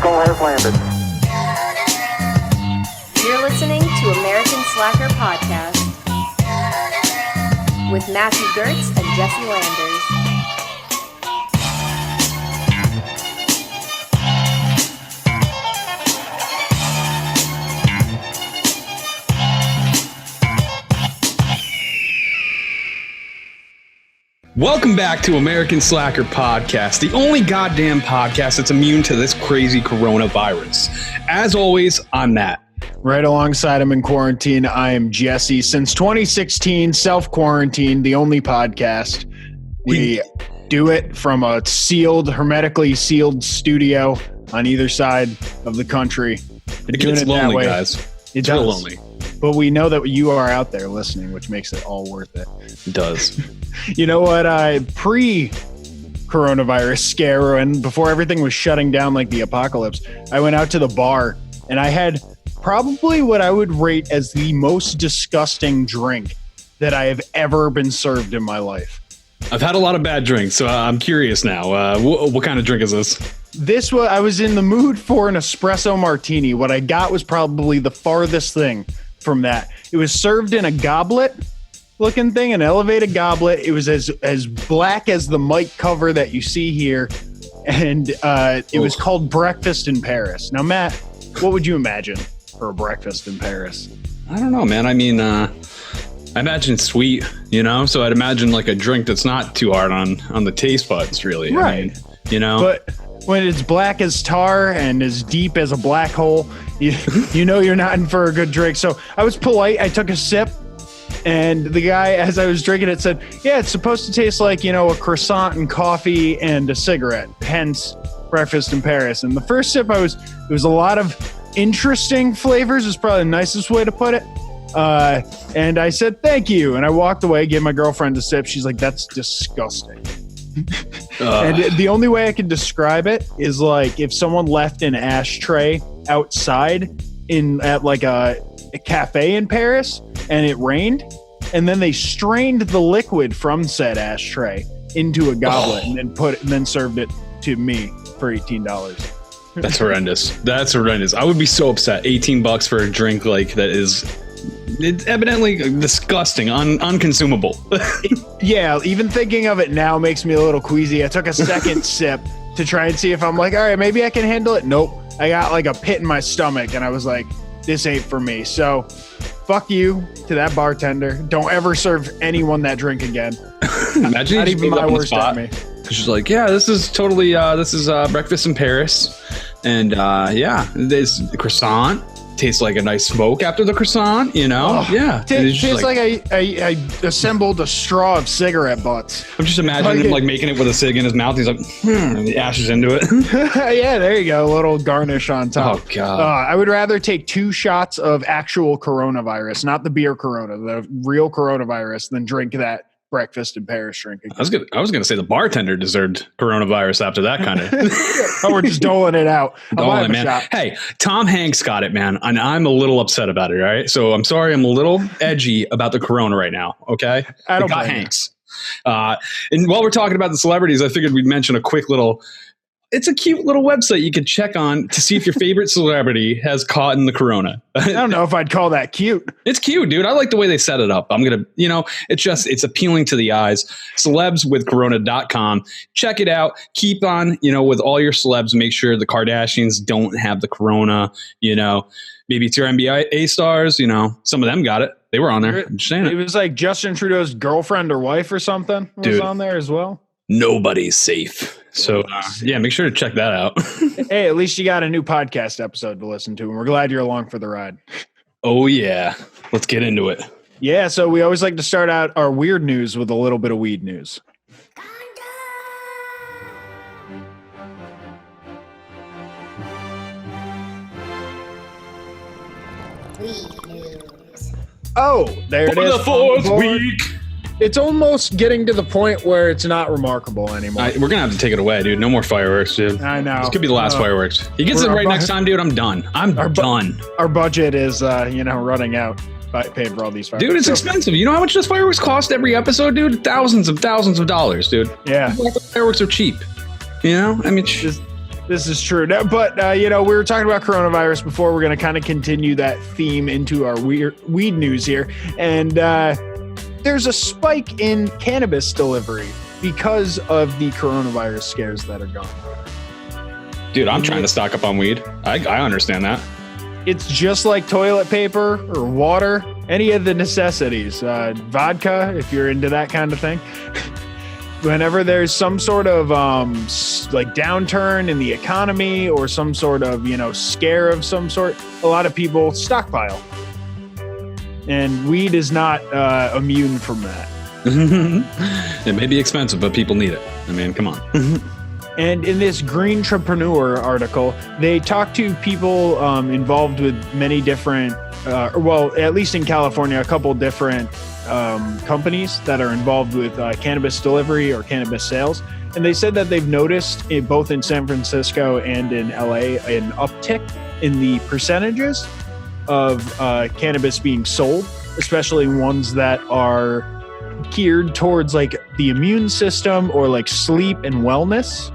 vehicle has landed. You're listening to American Slacker Podcast with Matthew Gertz and Jesse Landers. Welcome back to American Slacker Podcast, the only goddamn podcast that's immune to this crazy coronavirus. As always, I'm Matt. Right alongside him in quarantine, I am Jesse. Since 2016, self-quarantine, the only podcast. We do it from a hermetically sealed studio on either side of the country. It gets lonely, guys. It's real lonely. But we know that you are out there listening, which makes it all worth it. It does. You know what? Pre-coronavirus scare, and before everything was shutting down like the apocalypse, I went out to the bar and I had probably what I would rate as the most disgusting drink that I have ever been served in my life. I've had a lot of bad drinks, so I'm curious now. What kind of drink is this? I was in the mood for an espresso martini. What I got was probably the farthest thing from that. It was served in a goblet looking thing, an elevated goblet. It was as black as the mic cover that you see here, and it was called Breakfast in Paris. Now, Matt, what would you imagine for a breakfast in Paris? I don't know, man. I mean, I imagine sweet, so I'd imagine like a drink that's not too hard on the taste buds, really. Right. I mean, but when it's black as tar and as deep as a black hole, you know you're not in for a good drink. So I was polite. I took a sip. And the guy, as I was drinking it, said, yeah, it's supposed to taste like, a croissant and coffee and a cigarette, hence breakfast in Paris. And the first sip it was a lot of interesting flavors is probably the nicest way to put it. And I said, thank you. And I walked away, gave my girlfriend a sip. She's like, that's disgusting. And the only way I can describe it is like if someone left an ashtray outside at like a cafe in Paris and it rained, and then they strained the liquid from said ashtray into a goblet and then served it to me for $18. That's horrendous. That's horrendous. I would be so upset. $18 for a drink like that is it's evidently disgusting, unconsumable. Yeah, even thinking of it now makes me a little queasy. I took a second sip to try and see if I'm like, all right, maybe I can handle it. Nope. I got like a pit in my stomach and I was like, this ain't for me. So fuck you to that bartender. Don't ever serve anyone that drink again. Imagine not even my worst enemy. She's like, yeah, this is totally, breakfast in Paris. And this croissant tastes like a nice smoke after the croissant, yeah. Tastes like I assembled a straw of cigarette butts. I'm just imagining him like making it with a cig in his mouth. He's like, and he ashes into it. Yeah, there you go. A little garnish on top. Oh, God. I would rather take 2 shots of actual coronavirus, not the beer corona, the real coronavirus, than drink that breakfast in Paris drink again. I was gonna say the bartender deserved coronavirus after that kind of. Oh, we're just doling it out. Doling it, man. Shot. Hey, Tom Hanks got it, man, and I'm a little upset about it. All right, so I'm sorry, I'm a little edgy about the corona right now. Okay, I don't got Hanks. And while we're talking about the celebrities, I figured we'd mention a quick little. It's a cute little website you can check on to see if your favorite celebrity has caught in the corona. I don't know if I'd call that cute. It's cute, dude. I like the way they set it up. I'm going to, it's appealing to the eyes. Celebswithcorona.com. Check it out. Keep on, with all your celebs. Make sure the Kardashians don't have the corona, Maybe it's your NBA stars, some of them got it. They were on there. I'm just saying it was like Justin Trudeau's girlfriend or wife or something was on there as well. Nobody's safe. So, make sure to check that out. Hey, at least you got a new podcast episode to listen to, and we're glad you're along for the ride. Oh, yeah. Let's get into it. Yeah, so we always like to start out our weird news with a little bit of weed news. Weed news. Oh, there it is. For the fourth week. It's almost getting to the point where it's not remarkable anymore. We're going to have to take it away, dude. No more fireworks, dude. I know. This could be the last fireworks. He gets it right next time, dude. I'm done. I'm done. Our budget is, running out. Paying for all these fireworks. Dude, it's expensive. You know how much those fireworks cost every episode, dude? Thousands of dollars, dude. Yeah. Fireworks are cheap. I mean, This is true. No, but, we were talking about coronavirus before. We're going to kind of continue that theme into our weed news here. And there's a spike in cannabis delivery because of the coronavirus scares that are going on. Dude, I'm trying to stock up on weed. I understand that. It's just like toilet paper or water, any of the necessities. Vodka, if you're into that kind of thing. Whenever there's some sort of downturn in the economy or some sort of, scare of some sort, a lot of people stockpile. And weed is not immune from that. It may be expensive, but people need it. I mean, come on. And in this Green Entrepreneur article, they talk to people involved with many different, at least in California, a couple different companies that are involved with cannabis delivery or cannabis sales. And they said that they've noticed both in San Francisco and in LA an uptick in the percentages of cannabis being sold, especially ones that are geared towards like the immune system or like sleep and wellness.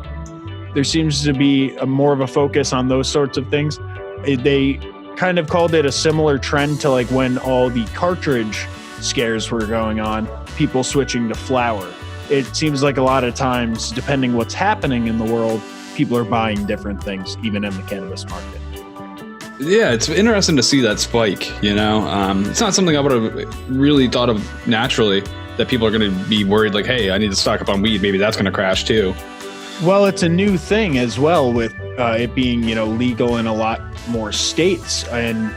There seems to be more of a focus on those sorts of things. They kind of called it a similar trend to like when all the cartridge scares were going on, people switching to flower. It seems like a lot of times, depending what's happening in the world, people are buying different things, even in the cannabis market. Yeah, it's interesting to see that spike, It's not something I would have really thought of naturally, that people are going to be worried like, hey, I need to stock up on weed. Maybe that's going to crash too. Well, it's a new thing as well with it being, legal in a lot more states. And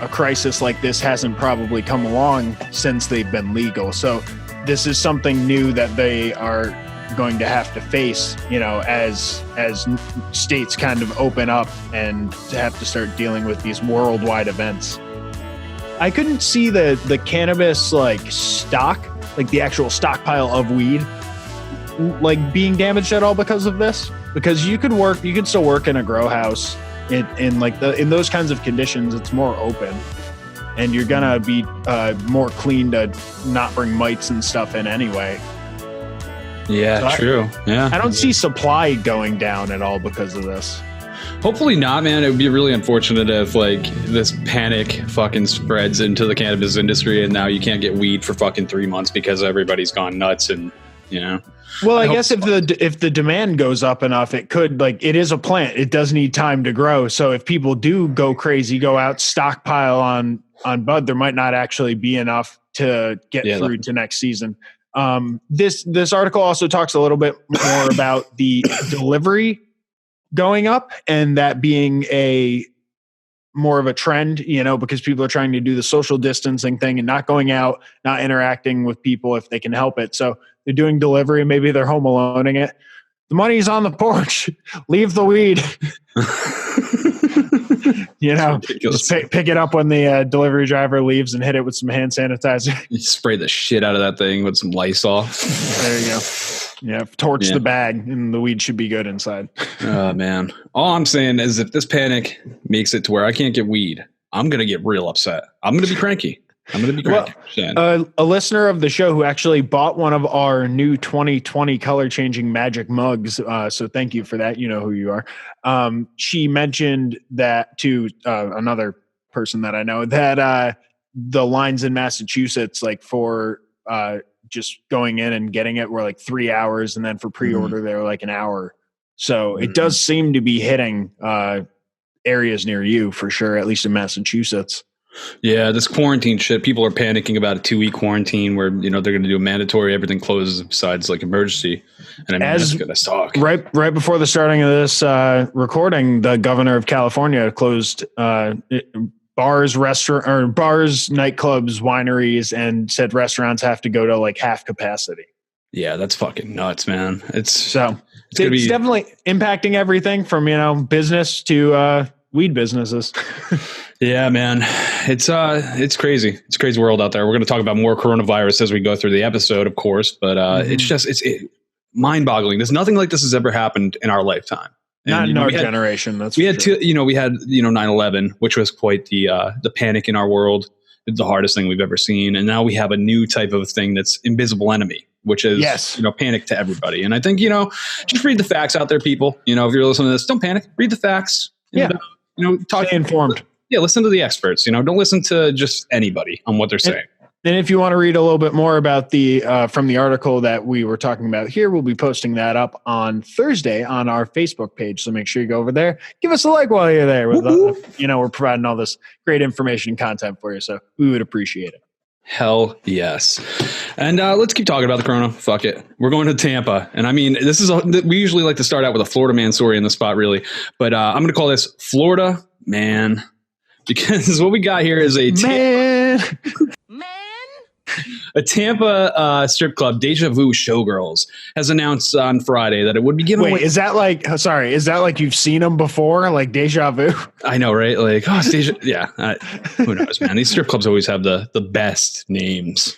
a crisis like this hasn't probably come along since they've been legal. So this is something new that they are going to have to face, as states kind of open up and to have to start dealing with these worldwide events. I couldn't see the cannabis stock, the actual stockpile of weed, being damaged at all because of this. Because you could still work in a grow house in those kinds of conditions. It's more open, and you're gonna be more clean to not bring mites and stuff in anyway. Yeah, so true. I don't see supply going down at all because of this. Hopefully not, man. It would be really unfortunate if this panic fucking spreads into the cannabis industry and now you can't get weed for fucking 3 months because everybody's gone nuts and Well, I guess if the demand goes up enough, it could it is a plant. It does need time to grow. So if people do go crazy, go out, stockpile on bud, there might not actually be enough to get through to next season. This article also talks a little bit more about the delivery going up and that being more of a trend, because people are trying to do the social distancing thing and not going out, not interacting with people if they can help it. So they're doing delivery. Maybe they're home aloneing it. The money's on the porch. Leave the weed. Just pick it up when the delivery driver leaves and hit it with some hand sanitizer. You spray the shit out of that thing with some Lysol. There you go. Yeah, torch the bag and the weed should be good inside. Oh, man. All I'm saying is if this panic makes it to where I can't get weed, I'm going to get real upset. I'm going to be cranky. Well, a listener of the show who actually bought one of our new 2020 color changing magic mugs. So thank you for that. You know who you are. She mentioned that to another person that I know that the lines in Massachusetts, for just going in and getting it were 3 hours. And then for pre-order, they were an hour. So it does seem to be hitting areas near you for sure, at least in Massachusetts. Yeah, this quarantine shit, people are panicking about a 2-week quarantine where, they're going to do a mandatory, everything closes besides emergency. And that's going to suck. Right before the starting of this recording, the governor of California closed bars, nightclubs, wineries, and said restaurants have to go to half capacity. Yeah, that's fucking nuts, man. It's definitely impacting everything from, business to weed businesses. Yeah, man. It's crazy. It's a crazy world out there. We're going to talk about more coronavirus as we go through the episode, of course, but it's mind boggling. There's nothing like this has ever happened in our lifetime. And, not in our generation. We had 9/11, which was quite the panic in our world. It's the hardest thing we've ever seen. And now we have a new type of thing that's invisible enemy. which is, Yes. panic to everybody. And I think, just read the facts out there, people. If you're listening to this, don't panic. Read the facts. And, talk. Stay informed. Yeah, listen to the experts. Don't listen to just anybody on what they're saying. And if you want to read a little bit more about the from the article that we were talking about here, we'll be posting that up on Thursday on our Facebook page. So make sure you go over there. Give us a like while you're there. We're providing all this great information and content for you. So we would appreciate it. Hell yes. And let's keep talking about the corona. Fuck it. We're going to Tampa. And I mean, we usually like to start out with a Florida man story in the spot, really. But I'm going to call this Florida Man. Because what we got here is a Tampa strip club, Deja Vu Showgirls, has announced on Friday that it would be giving away. Is that like you've seen them before? Like Deja Vu? I know, right? Like, oh, it's Deja. Yeah. Who knows, man? These strip clubs always have the best names.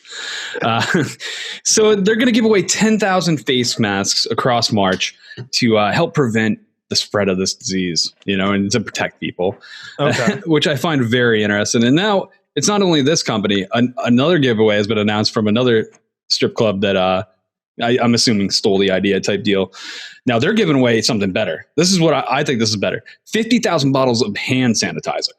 So they're going to give away 10,000 face masks across March to help prevent the spread of this disease, and to protect people, which I find very interesting. And now it's not only this company, another giveaway has been announced from another strip club that I'm assuming stole the idea type deal. Now they're giving away something better. This is what I think this is better. 50,000 bottles of hand sanitizer.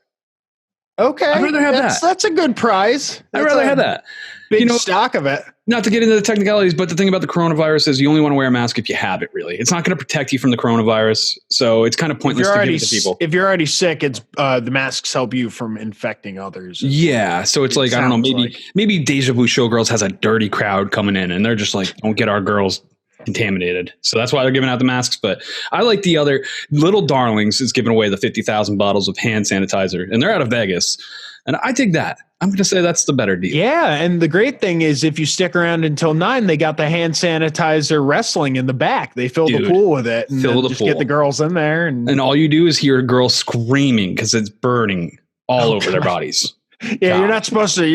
Okay. I'd rather have that. That's a good prize. I'd rather have that. Big stock of it. Not to get into the technicalities, but the thing about the coronavirus is you only want to wear a mask if you have it, really. It's not going to protect you from the coronavirus. So it's kind of pointless to give it to people. If you're already sick, it's the masks help you from infecting others. Yeah. So it's like, I don't know, maybe Deja Vu Showgirls has a dirty crowd coming in and they're just like, don't get our girls contaminated. So that's why they're giving out the masks. But I like the other Little Darlings is giving away the 50,000 bottles of hand sanitizer, and they're out of Vegas. And I dig that. I'm going to say that's the better deal. Yeah. And the great thing is if you stick around until 9, they got the hand sanitizer wrestling in the back. They fill the pool with it and get the girls in there. And all you do is hear a girl screaming because it's burning all over their bodies. Yeah, God. You're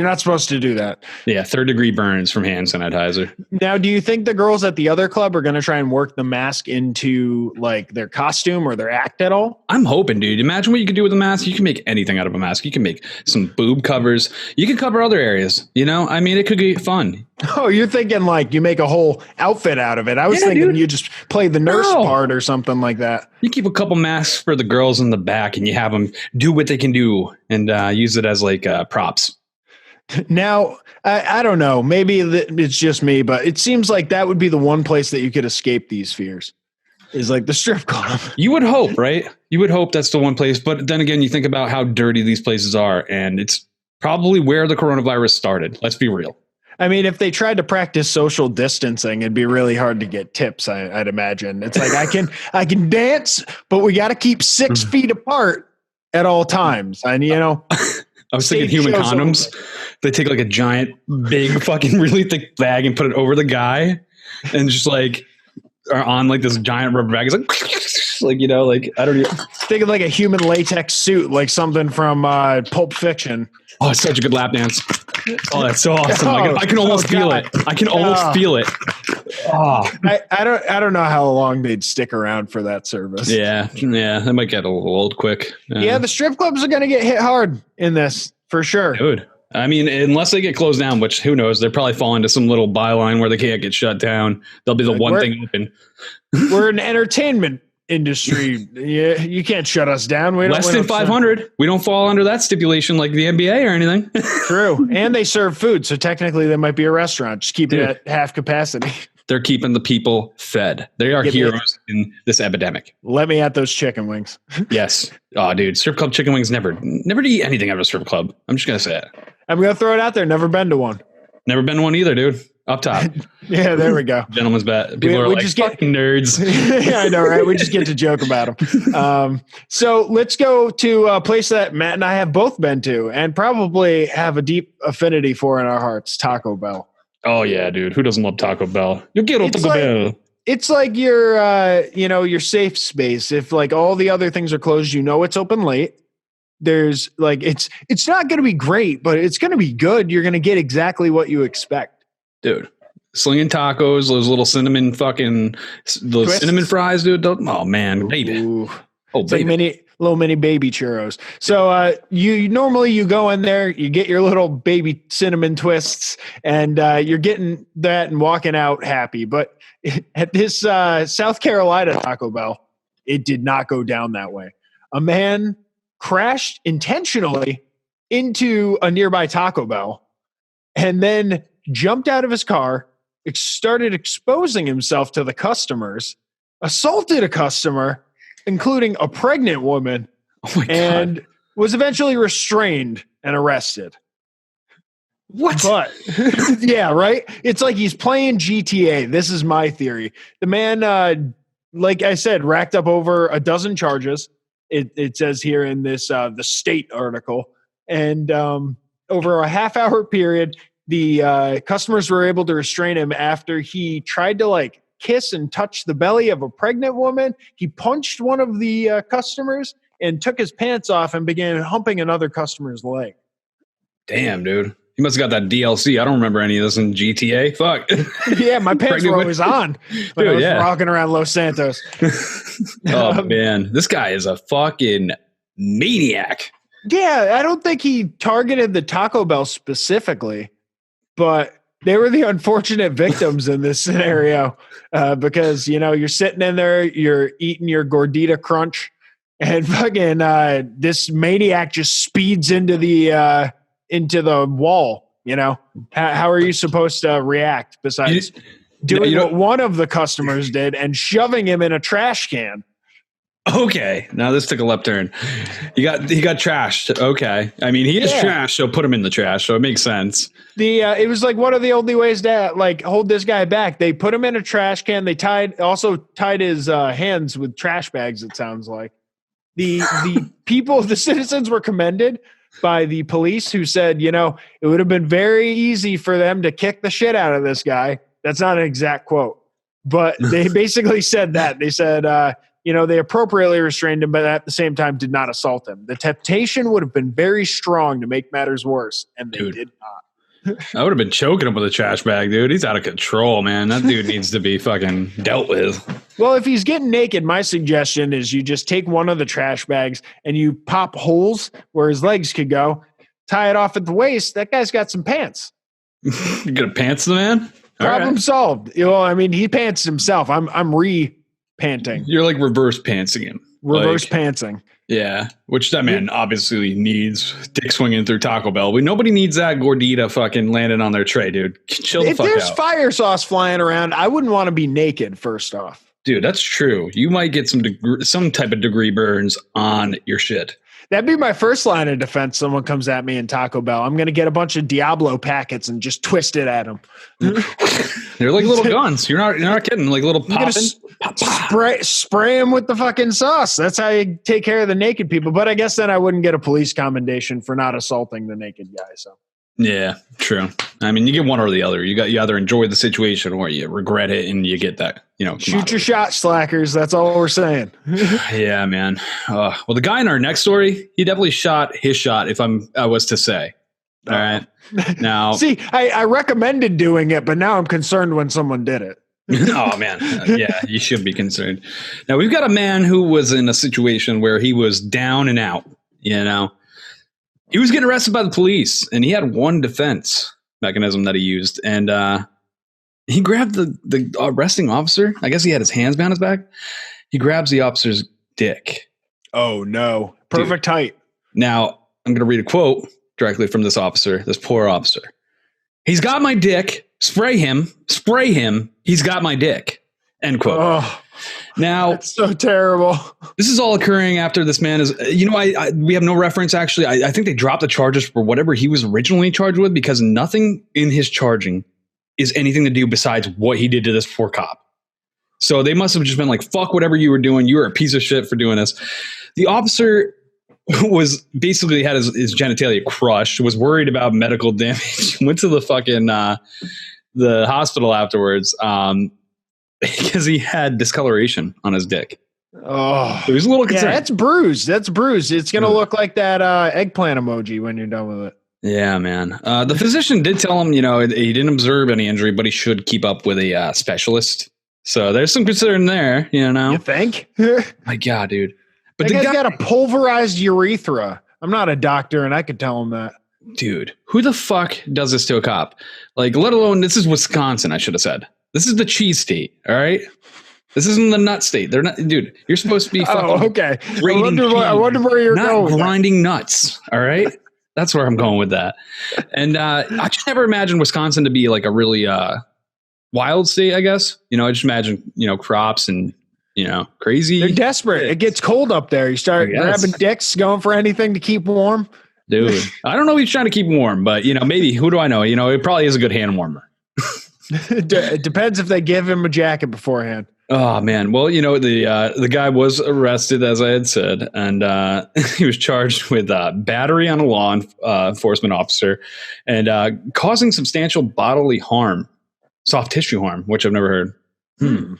not supposed to do that. Yeah, 3rd-degree burns from hand sanitizer. Now, do you think the girls at the other club are going to try and work the mask into like their costume or their act at all? I'm hoping, dude. Imagine what you could do with a mask. You can make anything out of a mask. You can make some boob covers. You can cover other areas. I mean, it could be fun. Oh, you're thinking like you make a whole outfit out of it. I was thinking you just play the nurse part or something like that. You keep a couple masks for the girls in the back and you have them do what they can do and use it as like props. Now, I don't know. Maybe it's just me, but it seems like that would be the one place that you could escape these fears is like the strip club. You would hope, right? You would hope that's the one place. But then again, you think about how dirty these places are and it's probably where the coronavirus started. Let's be real. I mean, if they tried to practice social distancing, it'd be really hard to get tips. I'd imagine it's like I can dance, but we got to keep 6 feet apart at all times. And I was thinking human condoms. They take like a giant, big, fucking, really thick bag and put it over the guy, and just like are on like this giant rubber bag. It's like I don't even think of like a human latex suit, like something from Pulp Fiction. Oh, it's such a good lap dance. Oh, that's so awesome. I can almost feel it. I can almost feel it. Oh. I don't know how long they'd stick around for that service. Yeah. That might get a little old quick. Yeah, the strip clubs are going to get hit hard in this for sure. Dude. I mean, unless they get closed down, which who knows, they'll probably fall into some little byline where they can't get shut down. They'll be the one thing open. We're an entertainment industry. Yeah, you can't shut us down. Less than 500. We don't fall under that stipulation like the NBA or anything. True. And they serve food. So technically they might be a restaurant. Just keep it at half capacity. They're keeping the people fed. They are heroes in this epidemic. Let me at those chicken wings. Yes. Oh, dude. Strip club chicken wings never to eat anything out of a strip club. I'm just going to say it. I'm going to throw it out there. Never been to one. Never been to one either, dude. Up top. Yeah, there we go. Gentleman's bet. People are like, just fucking nerds. Yeah, I know, right? We just get to joke about them. So let's go to a place that Matt and I have both been to and probably have a deep affinity for in our hearts, Taco Bell. Oh, yeah, dude. Who doesn't love Taco Bell? You get Taco Bell. It's like your safe space. If like all the other things are closed, it's open late. There's like, it's not going to be great, but it's going to be good. You're going to get exactly what you expect. Dude, slinging tacos, those little cinnamon cinnamon fries, dude. Oh man, baby. Ooh. Oh, it's baby. Like little mini baby churros. So you normally go in there, you get your little baby cinnamon twists, and you're getting that and walking out happy. But at this South Carolina Taco Bell, it did not go down that way. A man crashed intentionally into a nearby Taco Bell and then jumped out of his car, started exposing himself to the customers, assaulted a customer, including a pregnant woman, and was eventually restrained and arrested. What? But yeah, right? It's like he's playing GTA. This is my theory. The man, like I said, racked up over a dozen charges. It says here in this the State article. And over a half-hour period, the customers were able to restrain him after he tried to like kiss and touch the belly of a pregnant woman. He punched one of the customers and took his pants off and began humping another customer's leg. Damn, dude. You must have got that DLC. I don't remember any of this in GTA. Fuck. Yeah, my pants were always on when I was rocking around Los Santos. Oh, man. This guy is a fucking maniac. Yeah, I don't think he targeted the Taco Bell specifically, but they were the unfortunate victims in this scenario because, you know, you're sitting in there, you're eating your gordita crunch, and fucking this maniac just speeds into the wall. You know, how are you supposed to react besides doing what one of the customers did and shoving him in a trash can? Okay, now this took a left turn. He got trashed. Okay, I mean he is trash, so put him in the trash. So it makes sense. It was like one of the only ways to like hold this guy back. They put him in a trash can. They also tied his hands with trash bags. It sounds like the citizens were commended by the police, who said, you know, it would have been very easy for them to kick the shit out of this guy. That's not an exact quote, but they basically said that. They said. You know, they appropriately restrained him, but at the same time did not assault him. The temptation would have been very strong to make matters worse, and they did not. I would have been choking him with a trash bag, dude. He's out of control, man. That dude needs to be fucking dealt with. Well, if he's getting naked, my suggestion is you just take one of the trash bags and you pop holes where his legs could go, tie it off at the waist. That guy's got some pants. You gonna pants the man? Problem solved. You know, I mean, he pants himself. I'm panting. You're like reverse pantsing him. Reverse pantsing. Yeah. Which that man obviously needs dick swinging through Taco Bell. But nobody needs that gordita fucking landing on their tray, dude. Chill the fuck out. If there's fire sauce flying around, I wouldn't want to be naked first off. Dude, that's true. You might get some type of degree burns on your shit. That'd be my first line of defense. Someone comes at me in Taco Bell. I'm going to get a bunch of Diablo packets and just twist it at them. They're like little guns. You're not kidding. Like little spray them with the fucking sauce. That's how you take care of the naked people. But I guess then I wouldn't get a police commendation for not assaulting the naked guy. So. Yeah, true. I mean, you get one or the other. You either enjoy the situation or you regret it and you get that, you know. Shoot your shot, slackers. That's all we're saying. Yeah, man. Well, the guy in our next story, he definitely shot his shot, if I was to say. All right. Now, see, I recommended doing it, but now I'm concerned when someone did it. Oh, man. Yeah, you should be concerned. Now, we've got a man who was in a situation where he was down and out, you know. He was getting arrested by the police, and he had one defense mechanism that he used. And he grabbed the arresting officer. I guess he had his hands behind his back. He grabs the officer's dick. Oh, no. Perfect height. Now, I'm going to read a quote directly from this officer, this poor officer. He's got my dick. Spray him. He's got my dick. End quote. Oh. Now, that's so terrible. This is all occurring after this man is, you know, we have no reference. Actually, I think they dropped the charges for whatever he was originally charged with, because nothing in his charging is anything to do besides what he did to this poor cop. So they must have just been like, fuck whatever you were doing. You were a piece of shit for doing this. The officer was basically had his genitalia crushed, was worried about medical damage, went to the fucking, the hospital afterwards. Because he had discoloration on his dick. Oh, so he's a little concerned. Yeah, that's bruised. It's going to look like that eggplant emoji when you're done with it. Yeah, man. The physician did tell him, you know, he didn't observe any injury, but he should keep up with a specialist. So there's some concern there, you know. You think? My God, dude. But that the guy's guy, got a pulverized urethra. I'm not a doctor, and I could tell him that. dude, who the fuck does this to a cop? Like, let alone, this is Wisconsin, I should have said. This is the cheese state, all right? This isn't the nut state. They're not, dude, you're supposed to be fucking okay. grating I wonder where you're not going with grinding nuts, all right? That's where I'm going with that. And I just never imagined Wisconsin to be like a really wild state, I guess. I just imagine, crops and, crazy. They're desperate. It gets cold up there. You start grabbing dicks, going for anything to keep warm. Dude, I don't know if he's trying to keep warm, but, maybe, who do I know? It probably is a good hand warmer. It depends if they give him a jacket beforehand. Oh man. Well, the guy was arrested, as I had said, and he was charged with battery on a law enforcement officer and causing substantial bodily harm, soft tissue harm, which I've never heard.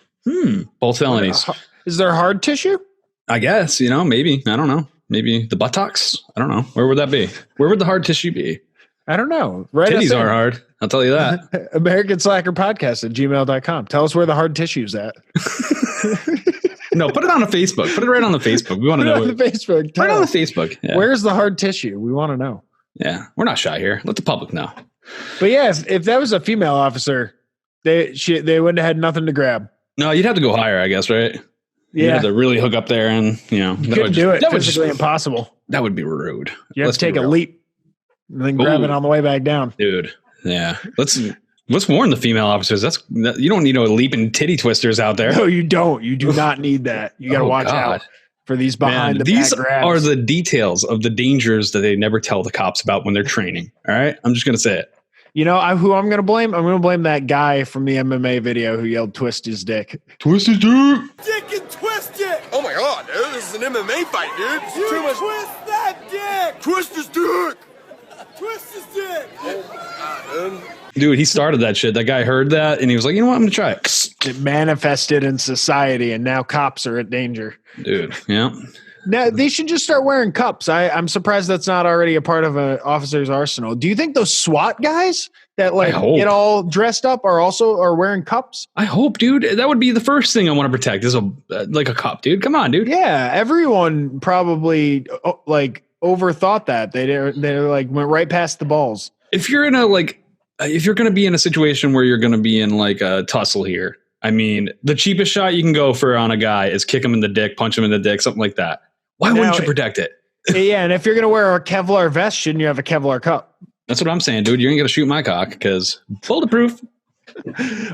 Both felonies. Is there hard tissue? I guess, maybe. I don't know. Maybe the buttocks. I don't know. Where would that be? Where would the hard tissue be? I don't know. Right. Titties are hard. I'll tell you that. American Slacker Podcast at gmail.com. Tell us where the hard tissue's at. No, put it on the Facebook. Put it right on the Facebook. We want to know. On the Facebook. Right on the Facebook. Yeah. Where's the hard tissue? We want to know. Yeah. We're not shy here. Let the public know. But yeah, if that was a female officer, they wouldn't have had nothing to grab. No, you'd have to go higher, I guess, right? Yeah. You'd have to really hook up there and, you couldn't do it. That was physically impossible. That would be rude. You have to take a leap and then grab it on the way back down. Dude. Yeah. Let's warn the female officers. You don't need no leaping titty twisters out there. No, you don't. You do not need that. You got to watch out for these behind the back grabs. These are the details of the dangers that they never tell the cops about when they're training. All right? I'm just going to say it. Who I'm going to blame? I'm going to blame that guy from the MMA video who yelled, "Twist his dick." Twist his dick. Dick and twist it. Oh my God, dude. This is an MMA fight, dude. Too much. Twist that dick. Twist his dick. Twist his dick. Oh my God, dude. Dude, he started that shit. That guy heard that and he was like, you know what? I'm going to try it. It manifested in society and now cops are at danger. Dude, yeah. Now, they should just start wearing cups. I'm surprised that's not already a part of an officer's arsenal. Do you think those SWAT guys that get all dressed up are wearing cups? I hope, dude. That would be the first thing I want to protect is a cup, dude. Come on, dude. Yeah, everyone probably overthought that. They went right past the balls. If you're if you're going to be in a situation where you're going to be in like a tussle here, I mean, the cheapest shot you can go for on a guy is kick him in the dick, punch him in the dick, something like that. Why wouldn't you protect it? Yeah, and if you're going to wear a Kevlar vest, shouldn't you have a Kevlar cup? That's what I'm saying, dude. You ain't going to shoot my cock because bulletproof.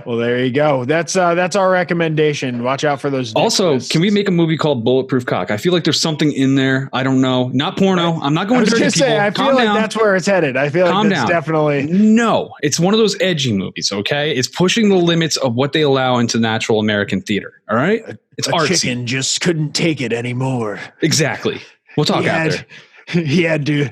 Well, there you go. That's our recommendation. Watch out for those. Also, can we make a movie called Bulletproof Cock? I feel like there's something in there. I don't know. Not porno. I'm not going to dirty people. I feel like that's where it's headed. I feel like that's definitely. No, it's one of those edgy movies. Okay, it's pushing the limits of what they allow into natural American theater. All right, it's artsy. Chicken just couldn't take it anymore. Exactly. We'll talk after. He had to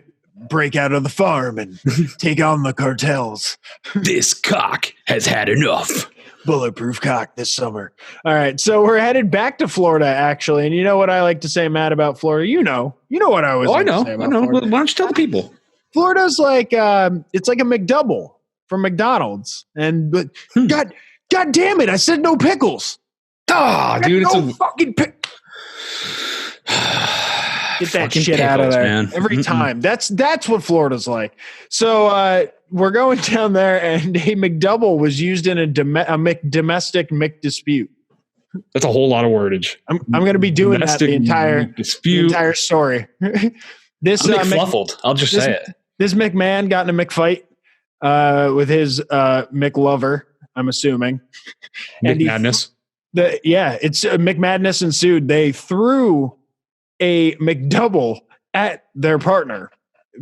break out of the farm and take on the cartels. This cock has had enough. Bulletproof cock this summer. All right, so we're headed back to Florida, actually. And you know what I like to say, Matt, about Florida? You know what I was. Oh, I know. Why don't you tell the people? Florida's like it's like a McDouble from McDonald's, but God damn it! I said no pickles. Ah, dude, it's no fucking pick. Get that shit out of there, man. Every time. That's what Florida's like. So we're going down there, and a McDouble was used in a domestic McDispute. That's a whole lot of wordage. I'm going to be doing domestic that the entire story. This McFluffled. I'll just say it. This McMahon got in a McFight with his McLover, I'm assuming. McMadness. It's McMadness ensued. They threw a McDouble at their partner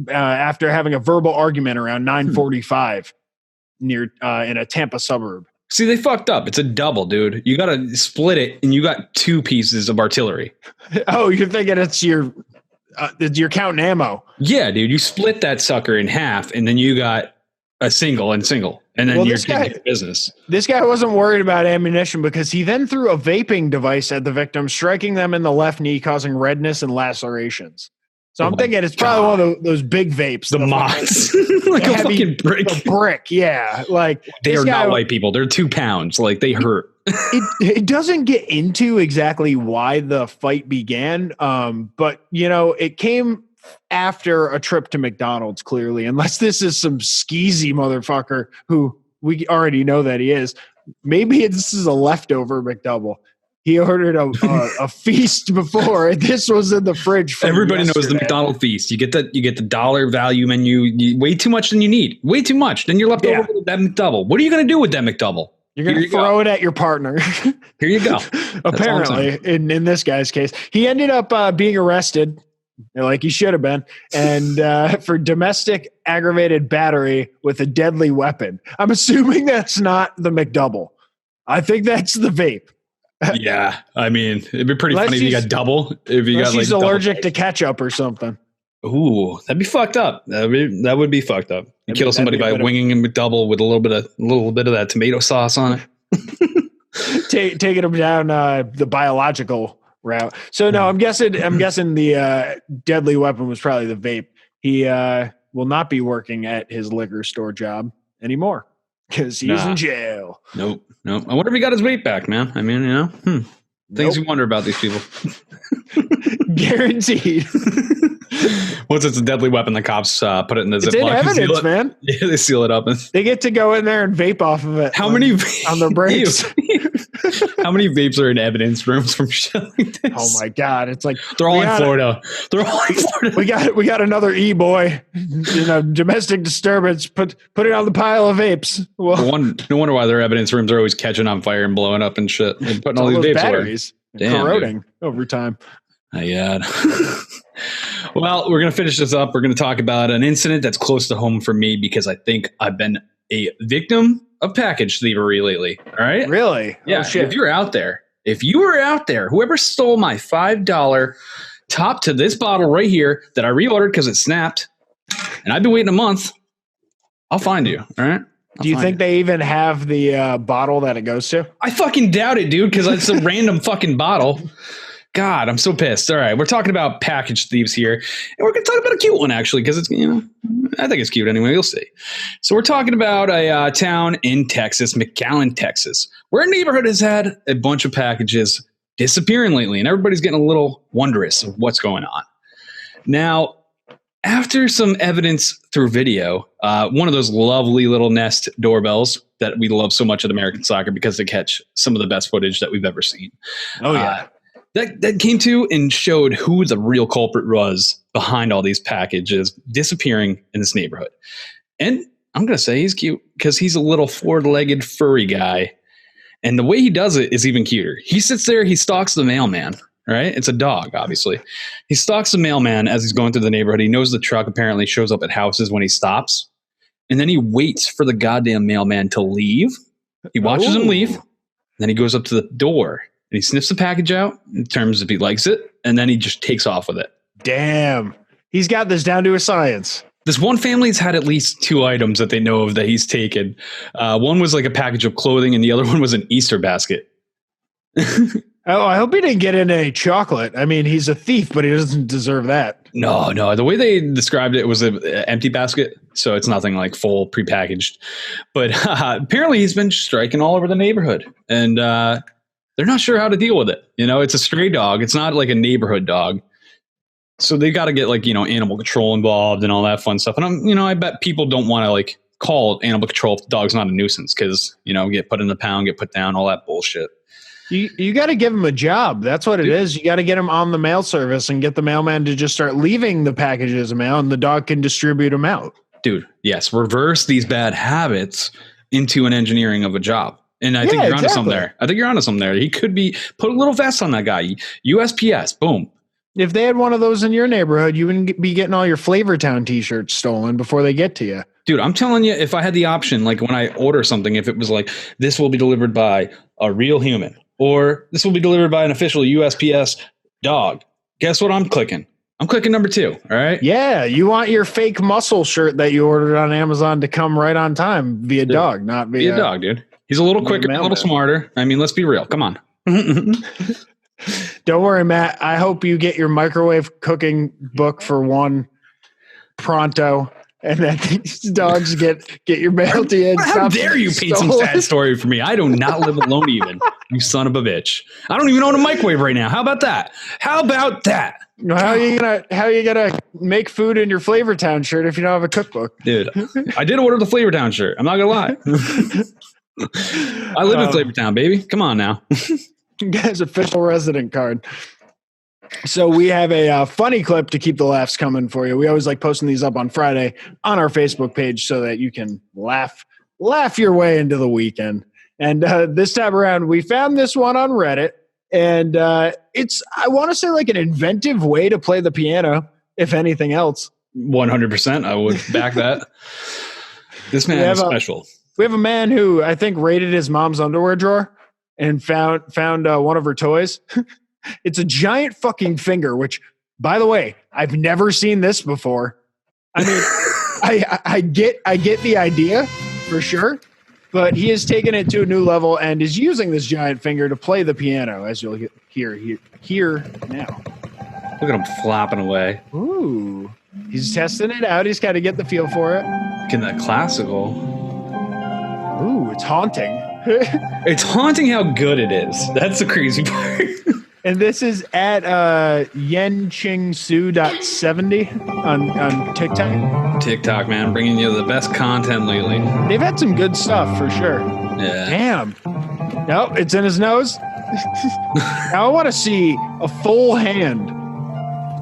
after having a verbal argument around 9:45 near in a Tampa suburb. See, they fucked up. It's a double, dude. You got to split it, and you got two pieces of artillery. Oh, you're thinking you're counting ammo. Yeah, dude. You split that sucker in half, and then you got a single, and then you're taking your business. This guy wasn't worried about ammunition because he then threw a vaping device at the victim, striking them in the left knee, causing redness and lacerations. So I'm thinking it's probably one of those big vapes. The mods. Like a fucking brick. A brick, yeah. Like they are not white people. They're 2 pounds. Like they hurt. It doesn't get into exactly why the fight began, but it came after a trip to McDonald's, clearly, unless this is some skeezy motherfucker who we already know that he is. Maybe this is a leftover McDouble. He ordered a feast before, and this was in the fridge. Everybody knows the McDonald's feast. You get the dollar value menu. Way too much than you need. Way too much. Then you're left over with that McDouble. What are you going to do with that McDouble? You're going to throw it at your partner. Here you go. Apparently, in this guy's case, he ended up being arrested, like he should have been, and for domestic aggravated battery with a deadly weapon. I'm assuming that's not the McDouble. I think that's the vape. Yeah, I mean, it'd be pretty funny if you got double. If you got she's allergic to ketchup or something. Ooh, that'd be fucked up. That would be fucked up. You kill somebody by winging a McDouble with a little bit of that tomato sauce on it. Taking them down the biological route. So no, I'm guessing the deadly weapon was probably the vape. He will not be working at his liquor store job anymore because he's in jail. Nope. I wonder if he got his vape back, man. I mean, things you wonder about these people. Guaranteed. Once it's a deadly weapon, the cops put it in the Ziploc. It's in evidence, man. Yeah, they seal it up. They get to go in there and vape off of it. How many on their breaks? How many vapes are in evidence rooms from shit like this? Oh my god! It's like they're all in Florida. They're all in Florida. We got another boy. Domestic disturbance. Put it on the pile of vapes. Well, no wonder why their evidence rooms are always catching on fire and blowing up and shit. And putting all these vapes batteries corroding over time. Yeah. Well, we're going to finish this up. We're going to talk about an incident that's close to home for me because I think I've been a victim of package thievery lately. All right. Really? Yeah. Oh, shit. If you were out there, whoever stole my $5 top to this bottle right here that I reordered because it snapped and I've been waiting a month, I'll find you. All right. Do you think they even have the bottle that it goes to? I fucking doubt it, dude, because it's a random fucking bottle. God, I'm so pissed. All right, we're talking about package thieves here, and we're going to talk about a cute one, actually, because it's, I think it's cute anyway. You'll see. So we're talking about a town in Texas, McAllen, Texas, where a neighborhood has had a bunch of packages disappearing lately, and everybody's getting a little wondrous of what's going on. Now, after some evidence through video, one of those lovely little Nest doorbells that we love so much at American Soccer because they catch some of the best footage that we've ever seen. Oh, yeah. That came to and showed who the real culprit was behind all these packages disappearing in this neighborhood. And I'm going to say he's cute because he's a little four-legged furry guy. And the way he does it is even cuter. He sits there, he stalks the mailman, right? It's a dog, obviously. He stalks the mailman as he's going through the neighborhood. He knows the truck apparently shows up at houses when he stops. And then he waits for the goddamn mailman to leave. He watches him leave. Then he goes up to the door. And he sniffs the package out in terms if he likes it, and then he just takes off with it. Damn. He's got this down to a science. This one family's had at least 2 items that they know of that he's taken. One was like a package of clothing, and the other one was an Easter basket. Oh, I hope he didn't get in any chocolate. I mean, he's a thief, but he doesn't deserve that. No. The way they described it was an empty basket, so it's nothing like full prepackaged. But apparently he's been striking all over the neighborhood, and they're not sure how to deal with it. It's a stray dog. It's not like a neighborhood dog. So they got to get animal control involved and all that fun stuff. And I bet people don't want to call animal control if the dog's not a nuisance because, get put in the pound, get put down, all that bullshit. You got to give him a job. That's what it is. You got to get him on the mail service and get the mailman to just start leaving the packages of mail and the dog can distribute them out. Dude, yes. Reverse these bad habits into an engineering of a job. And I think you're onto something there. He could be put a little vest on that guy. USPS, boom. If they had one of those in your neighborhood, you wouldn't be getting all your Flavortown t-shirts stolen before they get to you. Dude, I'm telling you, if I had the option, like when I order something, if it was like, this will be delivered by a real human or this will be delivered by an official USPS dog, guess what I'm clicking? I'm clicking number 2. All right. Yeah. You want your fake muscle shirt that you ordered on Amazon to come right on time via dog, not via dog, dude. He's a little quicker, a little smarter. I mean, let's be real. Come on. Don't worry, Matt. I hope you get your microwave cooking book for one pronto. and that these dogs get your mail to you. How dare you paint some sad story for me? I do not live alone even, you son of a bitch. I don't even own a microwave right now. How about that? How are you gonna make food in your Flavortown shirt if you don't have a cookbook? Dude, I did order the Flavortown shirt. I'm not gonna lie. I live in Flavortown, baby. Come on now. Guys, official resident card. So we have a funny clip to keep the laughs coming for you. We always like posting these up on Friday on our Facebook page so that you can laugh your way into the weekend. And this time around, we found this one on Reddit. And it's, I want to say, like an inventive way to play the piano, if anything else. 100%. I would back that. This man is special. We have a man who I think raided his mom's underwear drawer and found one of her toys. It's a giant fucking finger, which, by the way, I've never seen this before. I mean, I get the idea for sure, but he has taken it to a new level and is using this giant finger to play the piano, as you'll hear now. Look at him flopping away. Ooh, he's testing it out. He's got to get the feel for it. Getting that classical. Ooh, it's haunting. It's haunting how good it is. That's the crazy part. And this is at yenchingsu.70 on TikTok. TikTok, man, bringing you the best content lately. They've had some good stuff for sure. Yeah. Damn. Nope, it's in his nose. Now I want to see a full hand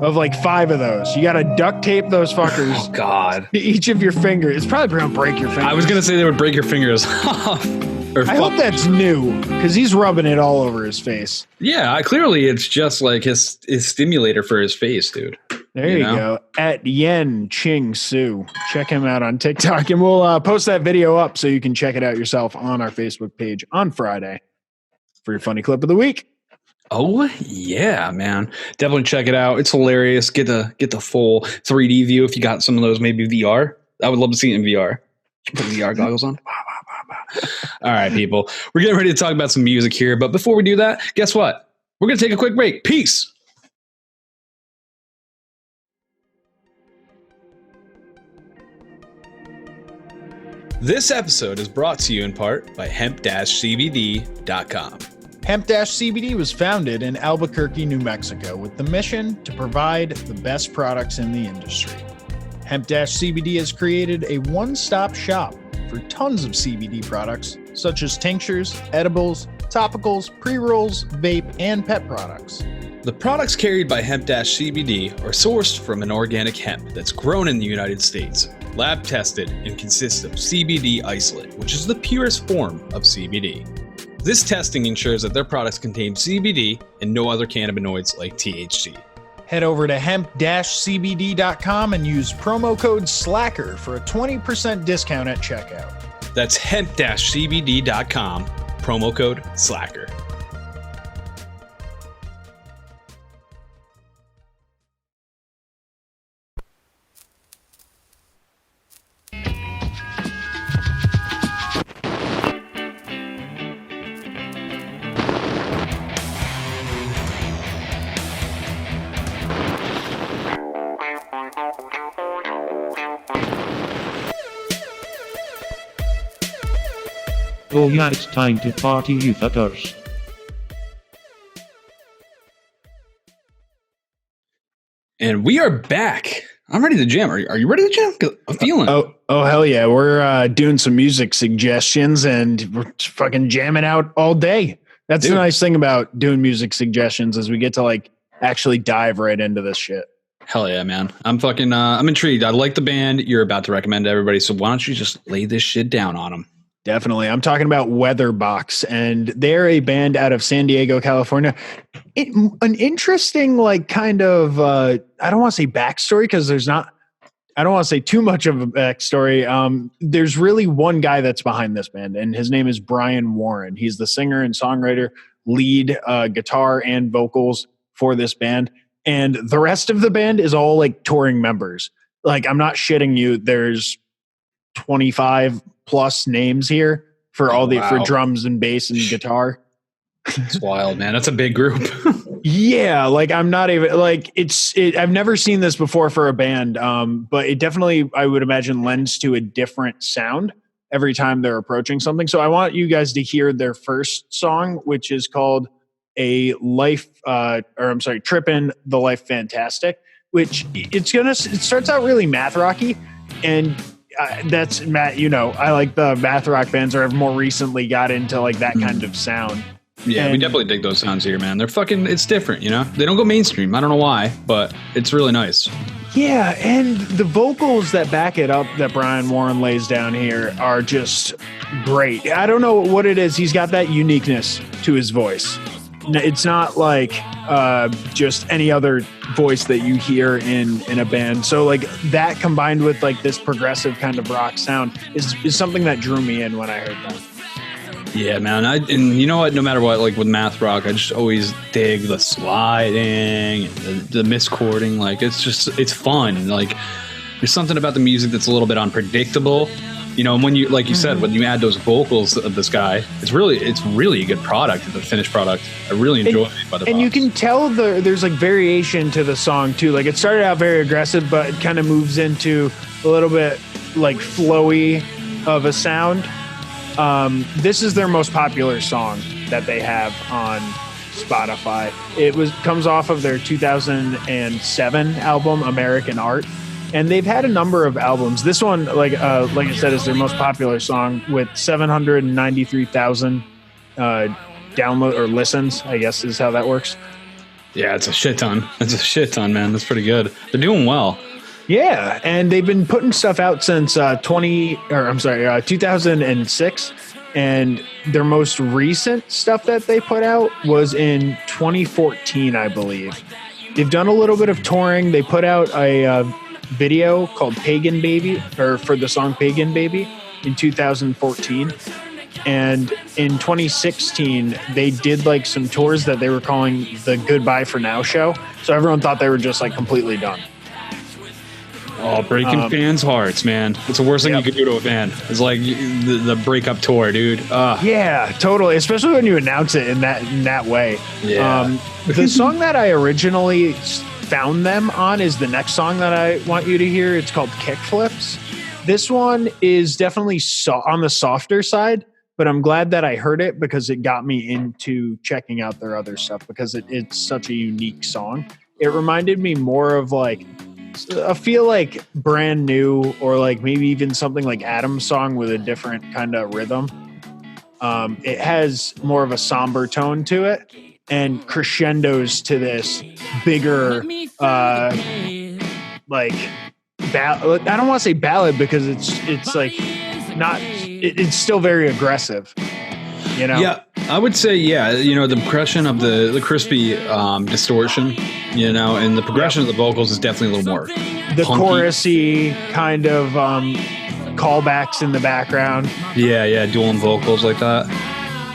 of like 5 of those. You got to duct tape those fuckers. Oh, God. To each of your fingers. It's probably going to break your fingers. I was going to say they would break your fingers off. I hope that's new because he's rubbing it all over his face. Yeah, clearly it's just like his stimulator for his face, dude. There you go. At Yen Ching Su. Check him out on TikTok, and we'll post that video up so you can check it out yourself on our Facebook page on Friday for your funny clip of the week. Oh yeah, man! Definitely check it out. It's hilarious. Get the full 3D view if you got some of those. Maybe VR. I would love to see it in VR. Put VR goggles on. All right, people. We're getting ready to talk about some music here, but before we do that, guess what? We're going to take a quick break. Peace. This episode is brought to you in part by hemp-cbd.com. Hemp-CBD was founded in Albuquerque, New Mexico, with the mission to provide the best products in the industry. Hemp-CBD has created a one-stop shop for tons of CBD products, such as tinctures, edibles, topicals, pre-rolls, vape, and pet products. The products carried by Hemp-CBD are sourced from an organic hemp that's grown in the United States, lab tested, and consists of CBD isolate, which is the purest form of CBD. This testing ensures that their products contain CBD and no other cannabinoids like THC. Head over to hemp-cbd.com and use promo code SLACKER for a 20% discount at checkout. That's hemp-cbd.com, promo code SLACKER. Oh yeah, it's time to party, you fuckers. And we are back. I'm ready to jam. Are you ready to jam? 'Cause I'm feeling it. Oh, hell yeah. We're doing some music suggestions and we're fucking jamming out all day. That's the nice thing about doing music suggestions is we get to like actually dive right into this shit. Hell yeah, man. I'm intrigued. I like the band you're about to recommend to everybody. So why don't you just lay this shit down on them? Definitely. I'm talking about Weatherbox, and they're a band out of San Diego, California. An interesting, like, kind of, I don't want to say backstory because I don't want to say too much of a backstory. There's really one guy that's behind this band, and his name is Brian Warren. He's the singer and songwriter, lead guitar and vocals for this band. And the rest of the band is all like touring members. Like, I'm not shitting you. There's 25 plus names here for for drums and bass and guitar. It's wild, man. That's a big group. Yeah, like I'm not even like I've never seen this before for a band, but it definitely, I would imagine, lends to a different sound every time they're approaching something. So I want you guys to hear their first song, which is called Trippin' the Life Fantastic, which it starts out really math rocky, and that's Matt. You know, I like the math rock bands, or I've more recently got into like that kind of sound. Yeah, we definitely dig those sounds here, man. They're it's different, you know? They don't go mainstream. I don't know why, but it's really nice. Yeah, and the vocals that back it up that Brian Warren lays down here are just great. I don't know what it is. He's got that uniqueness to his voice. It's not like just any other voice that you hear in a band. So like that combined with like this progressive kind of rock sound is something that drew me in when I heard that. Yeah, man. And you know what? No matter what, like with math rock, I just always dig the sliding and the mischording. Like it's fun. Like there's something about the music that's a little bit unpredictable. You know, and when you, like you said, when you add those vocals of this guy, it's really a good product, the finished product. I really enjoy it. And you can tell there's like variation to the song too. Like it started out very aggressive, but it kind of moves into a little bit like flowy of a sound. This is their most popular song that they have on Spotify. It comes off of their 2007 album, American Art. And they've had a number of albums. This one, like I said, is their most popular song with 793,000 download or listens, I guess is how that works. Yeah, it's a shit ton. It's a shit ton, man. That's pretty good. They're doing well. Yeah, and they've been putting stuff out since 2006, and their most recent stuff that they put out was in 2014, I believe. They've done a little bit of touring. They put out a video called Pagan Baby, or for the song Pagan Baby, in 2014. And in 2016, they did like some tours that they were calling the Goodbye for Now show. So everyone thought they were just like completely done. Oh, breaking fans' hearts, man. It's the worst thing you could do to a fan. It's like the breakup tour, dude. Yeah, totally. Especially when you announce it in that way. Yeah. The song that I originally found them on is the next song that I want you to hear. It's called Kickflips. This one is definitely on the softer side, but I'm glad that I heard it because it got me into checking out their other stuff because it's such a unique song. It reminded me more of like, I feel like Brand New, or like maybe even something like Adam's song with a different kind of rhythm. It has more of a somber tone to it and crescendos to this bigger, like ballad. I don't want to say ballad because it's like not. It's still very aggressive. You know? Yeah, I would say, you know, the progression of the crispy distortion, you know, and the progression of the vocals is definitely a little more the punky. Chorusy kind of callbacks in the background. Yeah, dueling vocals like that.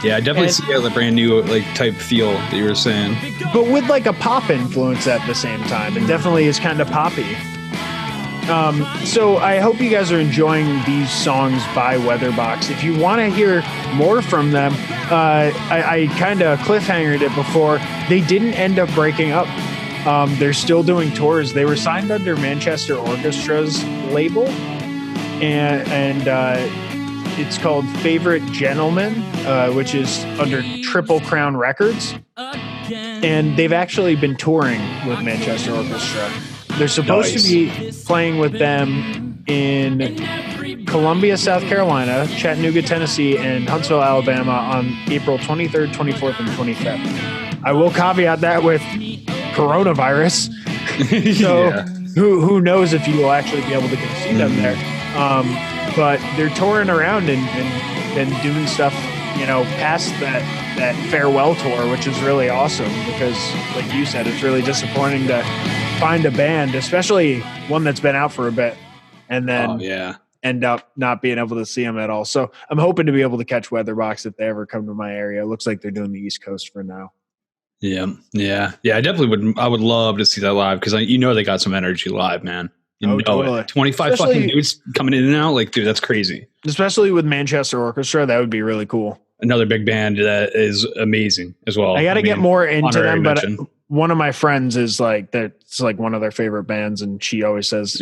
Yeah, I definitely see the Brand New like type feel that you were saying. But with like a pop influence at the same time. It definitely is kind of poppy. So I hope you guys are enjoying these songs by Weatherbox. If you want to hear more from them, I kind of cliffhangered it before. They didn't end up breaking up. They're still doing tours. They were signed under Manchester Orchestra's label, and it's called Favorite Gentleman, which is under Triple Crown Records. And they've actually been touring with Manchester Orchestra. They're supposed to be playing with them in Columbia, South Carolina, Chattanooga, Tennessee, and Huntsville, Alabama on April 23rd, 24th, and 25th. I will caveat that with coronavirus. So who knows if you will actually be able to go see them there. But they're touring around and doing stuff, you know, past that farewell tour, which is really awesome because, like you said, it's really disappointing to find a band, especially one that's been out for a bit, and then end up not being able to see them at all. So I'm hoping to be able to catch Weatherbox if they ever come to my area. It looks like they're doing the East Coast for now. Yeah. I definitely would. I would love to see that live because you know they got some energy live, man. Totally. 25 fucking dudes coming in and out, like, dude, that's crazy. Especially with Manchester Orchestra, that would be really cool. Another big band that is amazing as well. I got to get more into them, but one of my friends is like, that's like one of their favorite bands. And she always says,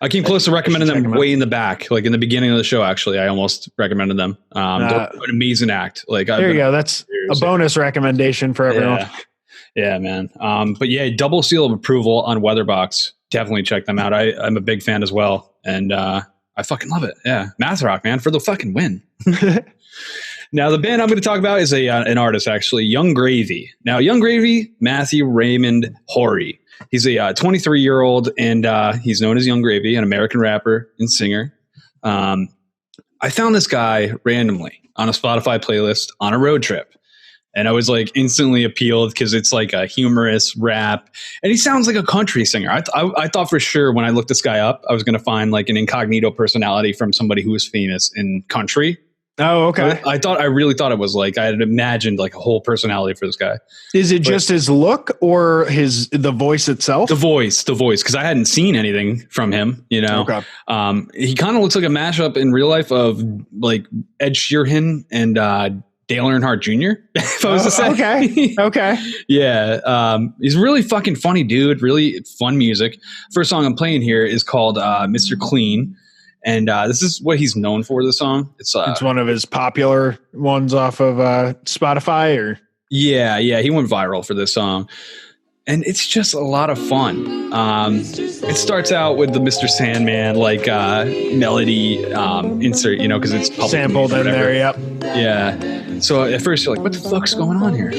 I came close to recommending them way in the back, like in the beginning of the show. Actually, I almost recommended them. They're an amazing act. Like, there you go. That's a bonus recommendation for everyone. Yeah, man. But yeah, double seal of approval on Weatherbox. Definitely check them out. I'm a big fan as well, and I fucking love it. Yeah, math rock, man, for the fucking win. Now, the band I'm going to talk about is an artist, actually, Yung Gravy. Now, Yung Gravy, Matthew Raymond Horry. He's a 23-year-old, and he's known as Yung Gravy, an American rapper and singer. I found this guy randomly on a Spotify playlist on a road trip. And I was like instantly appealed because it's like a humorous rap. And he sounds like a country singer. I thought for sure when I looked this guy up, I was going to find like an incognito personality from somebody who was famous in country. Oh, okay. I really thought it was like, I had imagined like a whole personality for this guy. Is it just his look or the voice itself? The voice. Cause I hadn't seen anything from him, you know? Okay. He kind of looks like a mashup in real life of like Ed Sheeran and, Dale Earnhardt Jr. if I was to say. Okay. Yeah. He's really fucking funny dude. Really fun music. First song I'm playing here is called Mr. Clean. And this is what he's known for, the song. It's one of his popular ones off of Spotify or? Yeah. He went viral for this song. And it's just a lot of fun. It starts out with the Mr. Sandman like melody insert, you know, because it's sampled in there. Yep. Yeah. So at first you're like, what the fuck's going on here?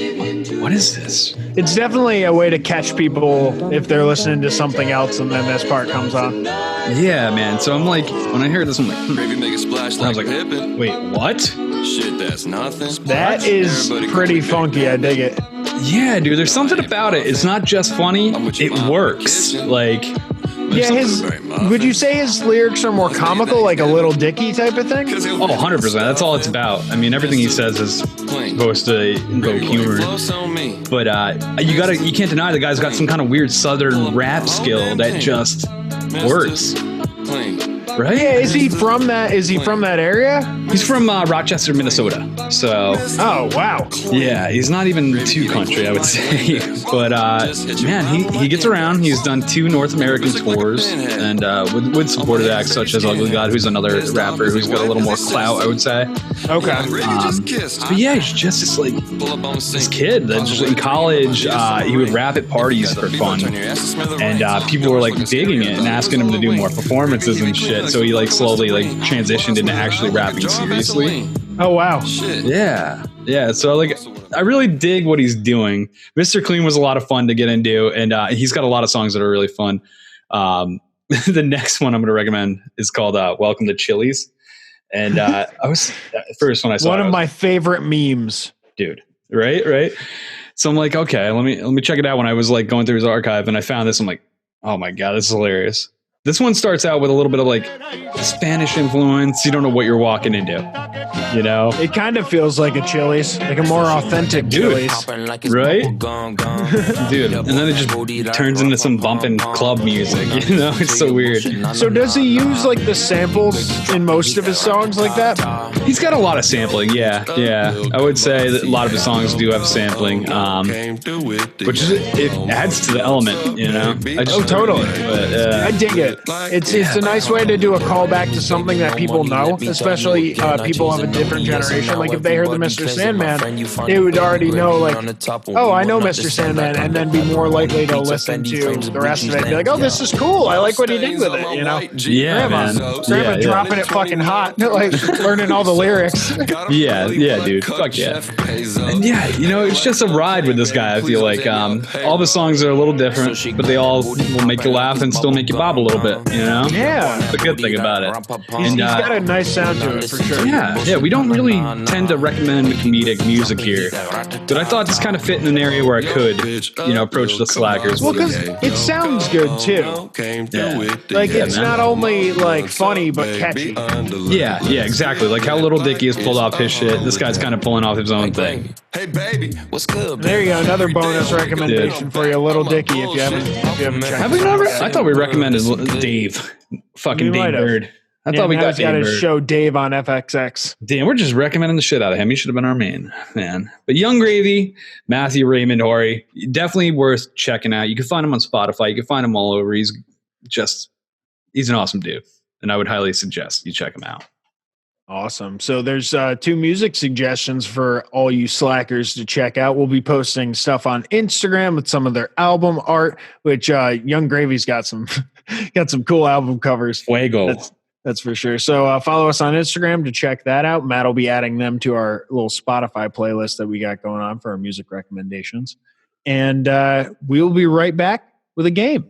What is this? It's definitely a way to catch people if they're listening to something else and then this part comes on. Yeah, man. So I'm like, when I hear this, I'm like, Make a splash like pippin'. Wait, what? Shit, that's nothing. That is pretty funky. I dig it. Yeah, dude. There's something about it. It's not just funny. It works. Like, would you say his lyrics are more comical, like a Little Dicky type of thing? Oh, 100%. That's all it's about. I mean, everything he says is supposed to invoke humor. But you can't deny the guy's got some kind of weird Southern rap skill that just works. Right? Yeah, is he from that area? He's from Rochester, Minnesota. So. Oh, wow. Yeah, he's not even too country, I would say. But man, he gets around. He's done 2 North American tours, and with supported acts such as Ugly God, who's another rapper who's got a little more clout, I would say. Okay. But yeah, he's just this kid that just in college he would rap at parties for fun, and people were like digging it and asking him to do more performances and shit. So he like slowly like transitioned into actually rapping seriously. Oh wow. Yeah. So like I really dig what he's doing. Mr. Clean was a lot of fun to get into, and he's got a lot of songs that are really fun. The next one I'm going to recommend is called Welcome to Chili's. And I was at first when I saw one of my favorite memes, dude. Right. So I'm like, okay, let me check it out. When I was like going through his archive and I found this, I'm like, oh my God, this is hilarious. This one starts out with a little bit of like Spanish influence. You don't know what you're walking into, you know? It kind of feels like a Chili's, like a more authentic Chili's. Right? Dude, and then it just turns into some bumping club music, you know? It's so weird. So does he use like the samples in most of his songs like that? He's got a lot of sampling, yeah. I would say that a lot of his songs do have sampling, which it adds to the element, you know? Totally. But, I dig it. It's a nice way to do a callback to something that people know, especially people of a different generation. Like if they heard the Mr. Sandman, they would already know like, oh, I know Mr. Sandman, and then be more likely to listen to the rest of it and be like, oh, this is cool. I like what he did with it, you know? Yeah, Grandma dropping it fucking hot, like learning all the lyrics. Yeah, dude. Fuck yeah. And yeah, you know, it's just a ride with this guy, I feel like. All the songs are a little different, but they all will make you laugh and still make you bob a little bit, you know? Yeah. That's the good thing about it. He's got a nice sound to it, for sure. Yeah, we don't really tend to recommend comedic music here, but I thought this kind of fit in an area where I could, you know, approach the slackers. Well, because it sounds good, too. Yeah. Like, it's not only, like, funny, but catchy. Yeah, exactly. Like how Little Dicky has pulled off his shit, this guy's kind of pulling off his own thing. Hey, baby, what's good? There you go, another bonus recommendation for you, Little Dicky, if you haven't checked. Have we never? I thought we recommended Dave. Fucking Dave Bird. I thought we got to show Dave on FXX. Damn, we're just recommending the shit out of him. He should have been our main man. But Yung Gravy, Matthew Raymond Horry, definitely worth checking out. You can find him on Spotify. You can find him all over. He's an awesome dude. And I would highly suggest you check him out. Awesome. So there's 2 music suggestions for all you slackers to check out. We'll be posting stuff on Instagram with some of their album art, which Yung Gravy's got some cool album covers. Fuego. That's for sure. So follow us on Instagram to check that out. Matt will be adding them to our little Spotify playlist that we got going on for our music recommendations. And we'll be right back with a game.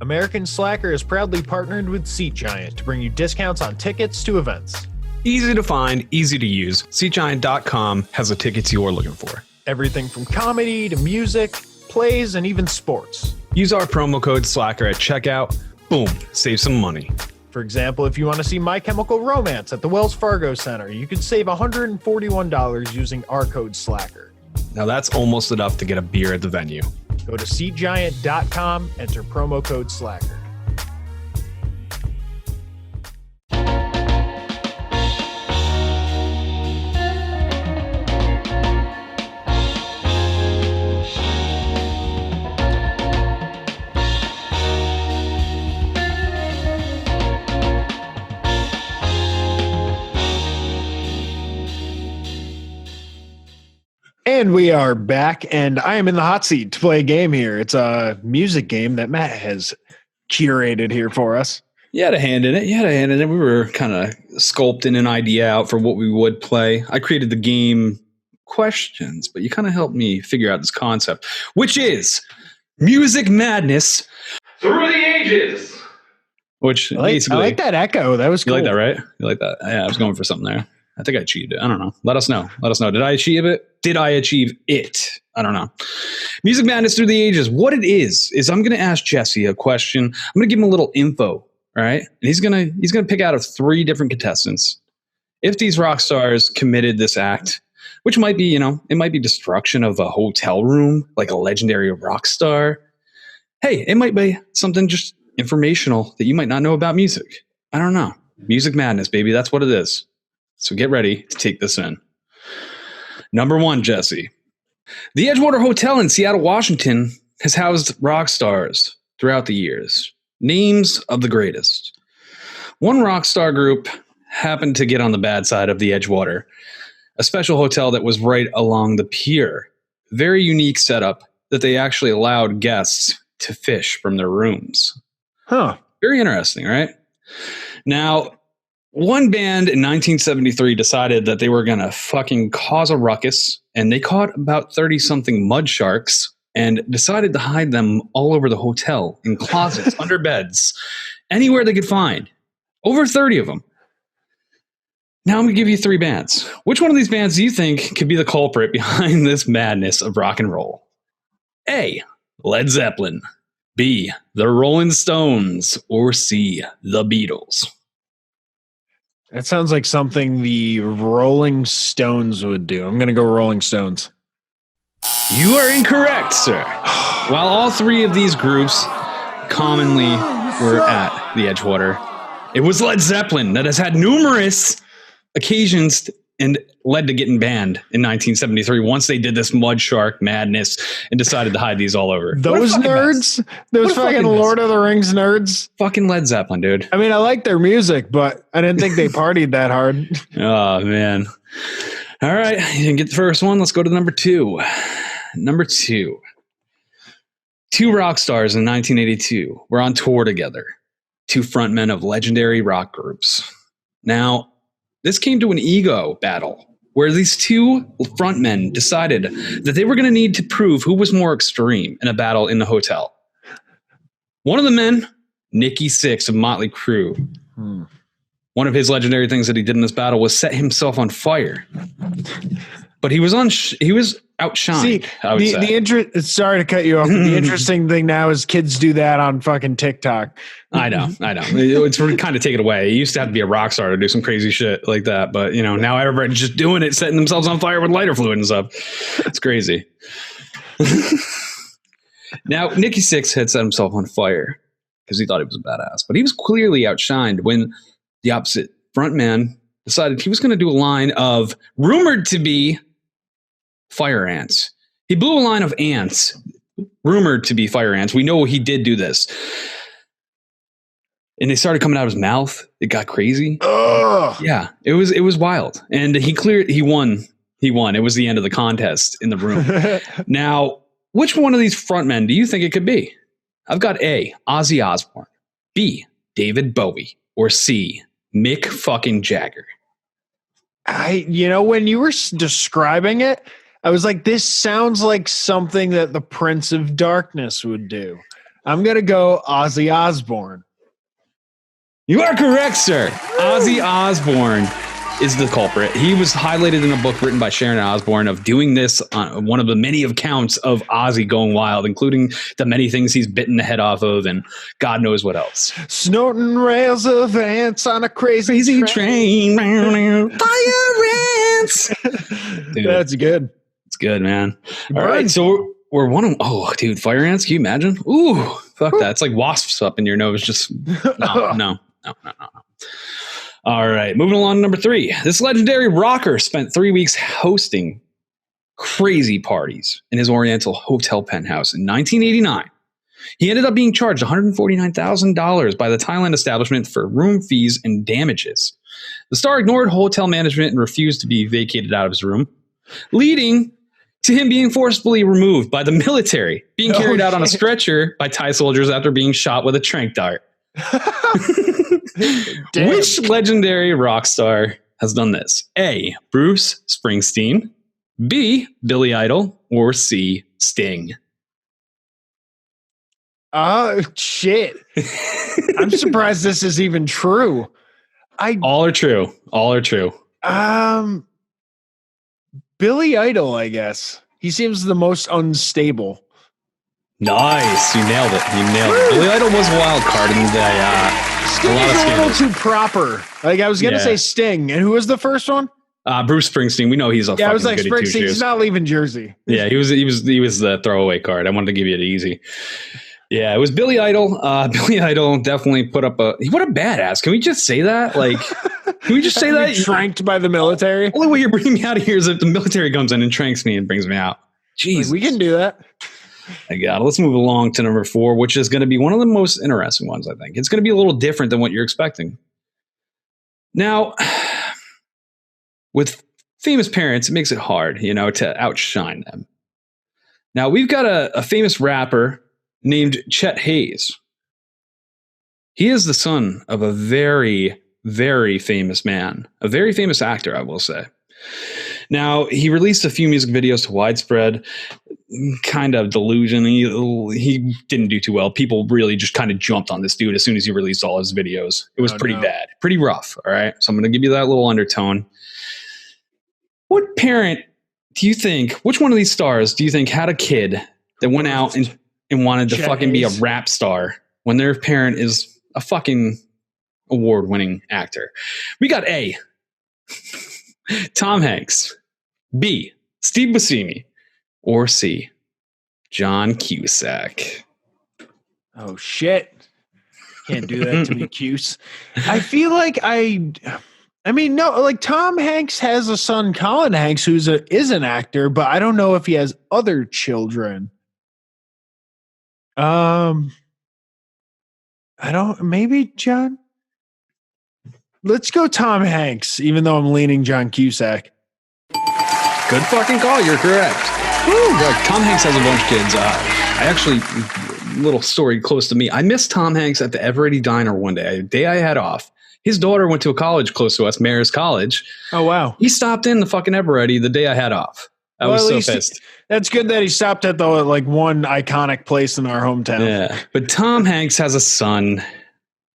American Slacker is proudly partnered with Seat Giant to bring you discounts on tickets to events. Easy to find, easy to use. SeatGiant.com has the tickets you're looking for. Everything from comedy to music, plays, and even sports. Use our promo code SLACKER at checkout. Boom, save some money. For example, if you want to see My Chemical Romance at the Wells Fargo Center, you could save $141 using our code SLACKER. Now that's almost enough to get a beer at the venue. Go to SeatGiant.com, enter promo code SLACKER. And we are back, and I am in the hot seat to play a game here. It's a music game that Matt has curated here for us. You had a hand in it. We were kind of sculpting an idea out for what we would play. I created the game questions, but you kind of helped me figure out this concept, which is Music Madness Through the Ages. Which basically... I like that echo. That was cool. You like that, right? You like that? Yeah, I was going for something there. I think I achieved it. I don't know. Let us know. Did I achieve it? I don't know. Music Madness Through the Ages. What it is I'm going to ask Jesse a question. I'm going to give him a little info. All right. And he's going to pick out of 3 different contestants. If these rock stars committed this act, which might be, it might be destruction of a hotel room, like a legendary rock star. Hey, it might be something just informational that you might not know about music. I don't know. Music Madness, baby. That's what it is. So get ready to take this in. Number 1, Jesse. The Edgewater Hotel in Seattle, Washington has housed rock stars throughout the years. Names of the greatest. One rock star group happened to get on the bad side of the Edgewater, a special hotel that was right along the pier. Very unique setup that they actually allowed guests to fish from their rooms. Huh. Very interesting, right? Now, one band in 1973 decided that they were going to fucking cause a ruckus, and they caught about 30-something mud sharks and decided to hide them all over the hotel, in closets, under beds, anywhere they could find. Over 30 of them. Now I'm going to give you 3 bands. Which one of these bands do you think could be the culprit behind this madness of rock and roll? A, Led Zeppelin. B, the Rolling Stones. Or C, the Beatles. That sounds like something the Rolling Stones would do. I'm going to go Rolling Stones. You are incorrect, sir. While all 3 of these groups commonly were at the Edgewater, it was Led Zeppelin that has had numerous occasions and led to getting banned in 1973 once they did this mud shark madness and decided to hide these all over. Those nerds? Those fucking Lord of the Rings nerds? Fucking Led Zeppelin, dude. I mean, I like their music, but I didn't think they partied that hard. Oh, man. All right. You didn't get the first one. Let's go to number 2. Number 2. 2 rock stars in 1982 were on tour together. 2 frontmen of legendary rock groups. Now, this came to an ego battle where these 2 frontmen decided that they were going to need to prove who was more extreme in a battle in the hotel. One of the men, Nikki Sixx of Motley Crue. One of his legendary things that he did in this battle was set himself on fire. But he was outshined. See, sorry to cut you off. But the interesting thing now is kids do that on fucking TikTok. I know. It's kind of taken away. It used to have to be a rock star to do some crazy shit like that. But, now everybody's just doing it, setting themselves on fire with lighter fluid and stuff. It's crazy. Now, Nikki Sixx had set himself on fire because he thought he was a badass. But he was clearly outshined when the opposite front man decided he was going to do a line of rumored to be fire ants. He blew a line of ants, rumored to be fire ants. We know he did do this. And they started coming out of his mouth. It got crazy. Ugh. Yeah, it was wild. And he won. He won. It was the end of the contest in the room. Now, which one of these frontmen do you think it could be? I've got A, Ozzy Osbourne, B, David Bowie, or C, Mick fucking Jagger. When you were describing it, I was like, this sounds like something that the Prince of Darkness would do. I'm going to go Ozzy Osbourne. You are correct, sir. Ozzy Osbourne is the culprit. He was highlighted in a book written by Sharon Osbourne of doing this on one of the many accounts of Ozzy going wild, including the many things he's bitten the head off of and God knows what else. Snorting rails of ants on a crazy train. Fire ants. Dude, that's good. It's good, man. All right, so we're one. Oh, dude, fire ants. Can you imagine? Ooh, fuck that. It's like wasps up in your nose. Just no. All right, moving along to number 3. This legendary rocker spent 3 weeks hosting crazy parties in his Oriental hotel penthouse in 1989. He ended up being charged $149,000 by the Thailand establishment for room fees and damages. The star ignored hotel management and refused to be vacated out of his room, leading to him being forcibly removed by the military, being carried out on a stretcher by Thai soldiers after being shot with a tranq dart. Which legendary rock star has done this? A, Bruce Springsteen, B, Billy Idol, or C, Sting? Oh, shit. I'm surprised this is even true. All are true. Billy Idol, I guess. He seems the most unstable. Nice. You nailed it. Billy Idol was a wild card in the Sting is a little too proper. Like I was going to say Sting. And who was the first one? Bruce Springsteen. We know he's a fucking I was like, goody Springsteen, two-shoes. he's not leaving Jersey. Yeah, he was the throwaway card. I wanted to give you it easy. Yeah, it was Billy Idol. Billy Idol definitely put up what a badass. Can we just say that? Like, can we just say that? Tranked by the military? The only way you're bringing me out of here is if the military comes in and tranks me and brings me out. Jeez. Like, we can do that. I got it. Let's move along to number 4, which is going to be one of the most interesting ones, I think. It's going to be a little different than what you're expecting. Now, with famous parents, it makes it hard, to outshine them. Now, we've got a famous rapper named Chet Hayes. He is the son of a very, very famous man, a very famous actor, I will say. Now, he released a few music videos to widespread kind of delusion. He didn't do too well. People really just kind of jumped on this dude as soon as he released all his videos. It was pretty bad, pretty rough. All right. So I'm going to give you that little undertone. What parent do you think, which one of these stars do you think had a kid that went out and wanted to fucking be a rap star when their parent is a fucking award-winning actor? We got A, Tom Hanks, B, Steve Buscemi, or C, John Cusack. Oh, shit. Can't do that to me, Cuse. I feel like like Tom Hanks has a son, Colin Hanks, is an actor, but I don't know if he has other children. Maybe John. Let's go Tom Hanks, even though I'm leaning John Cusack. Good fucking call. You're correct. Tom Hanks has a bunch of kids. I actually, little story close to me. I missed Tom Hanks at the Eveready Diner one day. The day I had off. His daughter went to a college close to us, Marist College. Oh, wow. He stopped in the fucking Eveready the day I had off. I was so pissed. That's good that he stopped at one iconic place in our hometown. Yeah. But Tom Hanks has a son,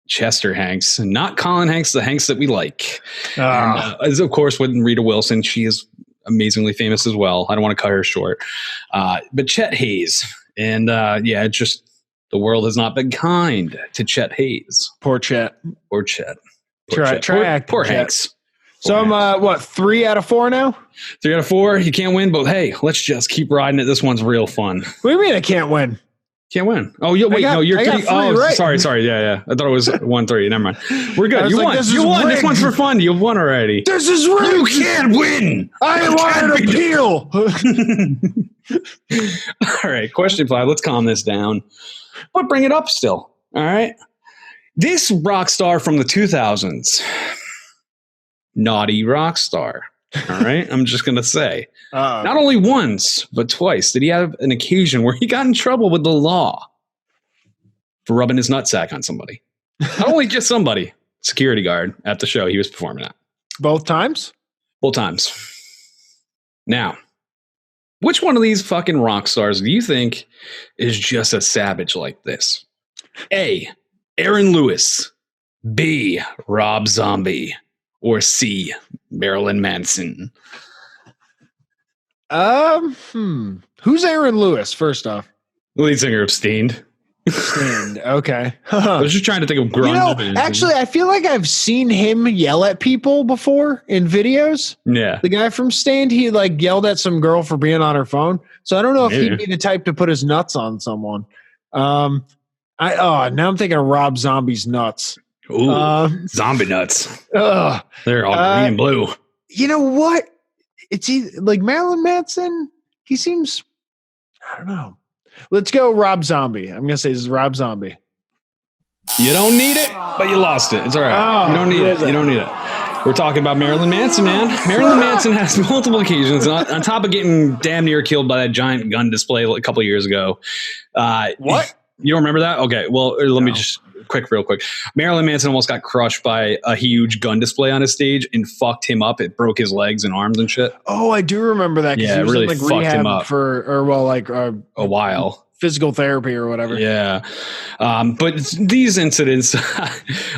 Chester Hanks, not Colin Hanks, the Hanks that we like. And, as of course, with Rita Wilson, she is amazingly famous as well. I don't want to cut her short. But Chet Hayes. And it's just the world has not been kind to Chet Hayes. Poor Chet. Poor Hanks. So I'm 3 out of 4 now? 3 out of 4. You can't win, but hey, let's just keep riding it. This one's real fun. What do you mean I can't win? Can't win. Oh, wait, no, you're kidding. Oh, right. Sorry. Yeah. I thought it was 1-3. Never mind. We're good. You won. You won. This one's for fun. You won already. This is rigged. You can't win. I want an appeal. All right. Question 5. Let's calm this down. But bring it up still. All right. This rock star from the 2000s. Naughty rock star. All right. I'm just going to say. Not only once, but twice did he have an occasion where he got in trouble with the law for rubbing his nutsack on somebody. Not only just somebody, security guard at the show he was performing at. Both times? Both times. Now, which one of these fucking rock stars do you think is just a savage like this? A, Aaron Lewis. B, Rob Zombie. Or C, Marilyn Manson. Who's Aaron Lewis, first off? The lead singer of Stained. Stained, okay. I was just trying to think of grunge. Actually, I feel like I've seen him yell at people before in videos. Yeah. The guy from Stained, he like yelled at some girl for being on her phone. So I don't know if he'd be the type to put his nuts on someone. Now I'm thinking of Rob Zombie's nuts. Ooh, zombie nuts. They're all green and blue. You know what? It's either, like Marilyn Manson. He seems, I don't know. Let's go Rob Zombie. I'm going to say this is Rob Zombie. You don't need it, but you lost it. It's all right. You don't need it. You don't need it. We're talking about Marilyn Manson, man. Marilyn Manson has multiple occasions on top of getting damn near killed by that giant gun display a couple of years ago. What? You don't remember that? Okay. Well, let me just real quick. Marilyn Manson almost got crushed by a huge gun display on his stage and fucked him up. It broke his legs and arms and shit. Oh, I do remember that. Yeah, it really fucked him up for a while. Physical therapy or whatever. Yeah. But these incidents,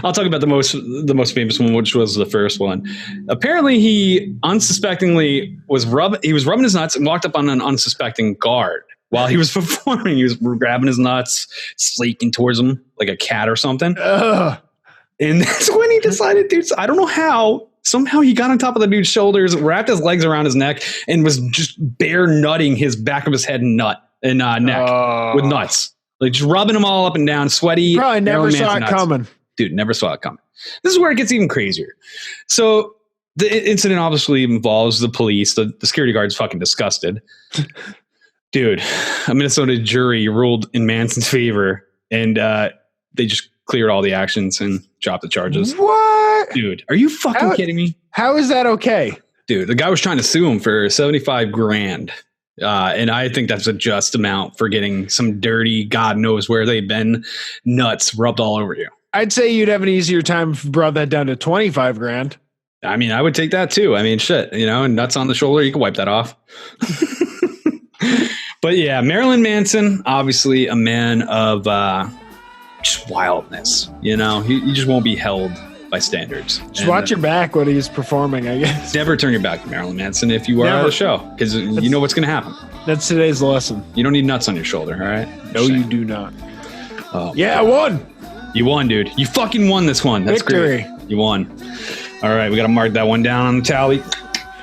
I'll talk about the most famous one, which was the first one. Apparently he unsuspectingly was rubbing his nuts and walked up on an unsuspecting guard. While he was performing, he was grabbing his nuts, slaking towards him like a cat or something. And that's when he decided, dude, I don't know how. Somehow he got on top of the dude's shoulders, wrapped his legs around his neck, and was just bare nutting his back of his head and neck with nuts. Like just rubbing them all up and down, sweaty. Probably never saw it coming. Dude, never saw it coming. This is where it gets even crazier. So the incident obviously involves the police. The security guard's fucking disgusted. Dude, a Minnesota jury ruled in Manson's favor, and they just cleared all the actions and dropped the charges. What? Dude, are you fucking kidding me? How is that okay? Dude, the guy was trying to sue him for $75,000. And I think that's a just amount for getting some dirty, God knows where they've been, nuts rubbed all over you. I'd say you'd have an easier time if you brought that down to $25,000. I mean, I would take that too. I mean, shit, and nuts on the shoulder, you can wipe that off. But yeah, Marilyn Manson, obviously a man of just wildness. He just won't be held by standards. Just watch your back when he's performing, I guess. Never turn your back to Marilyn Manson if you are at a show, because you know what's going to happen. That's today's lesson. You don't need nuts on your shoulder, all right? No, you do not. Oh, yeah, I won. You won, dude. You fucking won this one. That's Victory. Great. You won. All right, we got to mark that one down on the tally.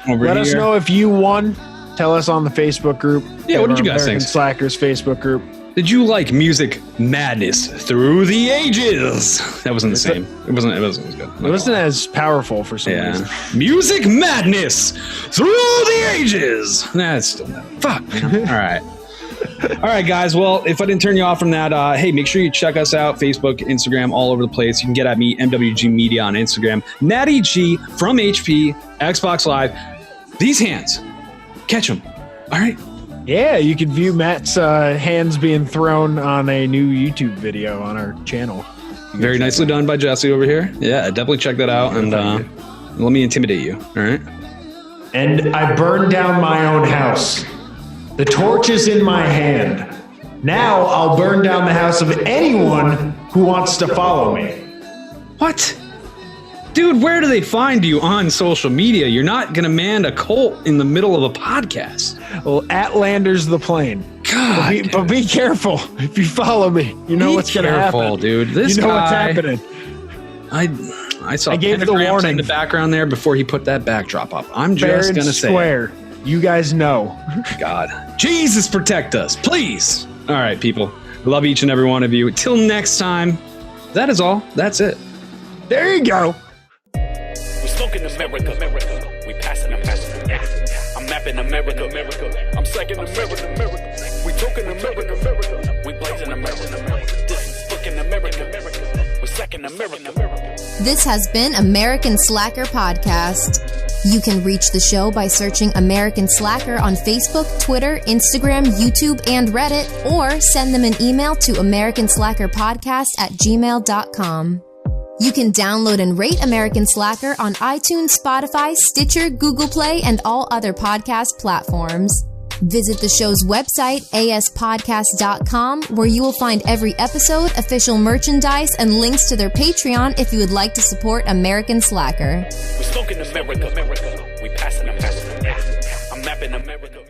Let us know if you won. Tell us on the Facebook group. Yeah, what did you guys think? Slackers Facebook group. Did you like Music Madness Through the Ages? That wasn't the same. It wasn't as good. It wasn't as powerful for some reason. Music Madness Through the Ages. That's still not. Fuck, man. All right. All right, guys. Well, if I didn't turn you off from that, hey, make sure you check us out. Facebook, Instagram, all over the place. You can get at me, MWG Media on Instagram. Natty G from HP, Xbox Live. These hands. Catch them. All right. Yeah, you can view Matt's hands being thrown on a new YouTube video on our channel. Very nicely done by Jesse over here. Yeah, definitely check that out and let me intimidate you. All right. And I burned down my own house. The torch is in my hand. Now I'll burn down the house of anyone who wants to follow me. What? Dude, where do they find you on social media? You're not going to man a cult in the middle of a podcast. Well, at Landers the Plane. God. But be careful if you follow me. You know what's going to happen. Dude. This guy, what's happening. I saw I gave the warning in the background there before he put that backdrop up. I'm just going to say swear. You guys know. God. Jesus, protect us, please. All right, people. Love each and every one of you. Till next time, that is all. That's it. There you go. We smoking America. We passing America. I'm mapping America. I'm second America. We talking America. We blazing America. This is fucking America. We're second America. This has been American Slacker Podcast. You can reach the show by searching American Slacker on Facebook, Twitter, Instagram, YouTube, and Reddit, or send them an email to americanslackerpodcast@gmail.com. You can download and rate American Slacker on iTunes, Spotify, Stitcher, Google Play, and all other podcast platforms. Visit the show's website, aspodcast.com, where you will find every episode, official merchandise, and links to their Patreon if you would like to support American Slacker. We smoking America. We passing America. I'm mapping America.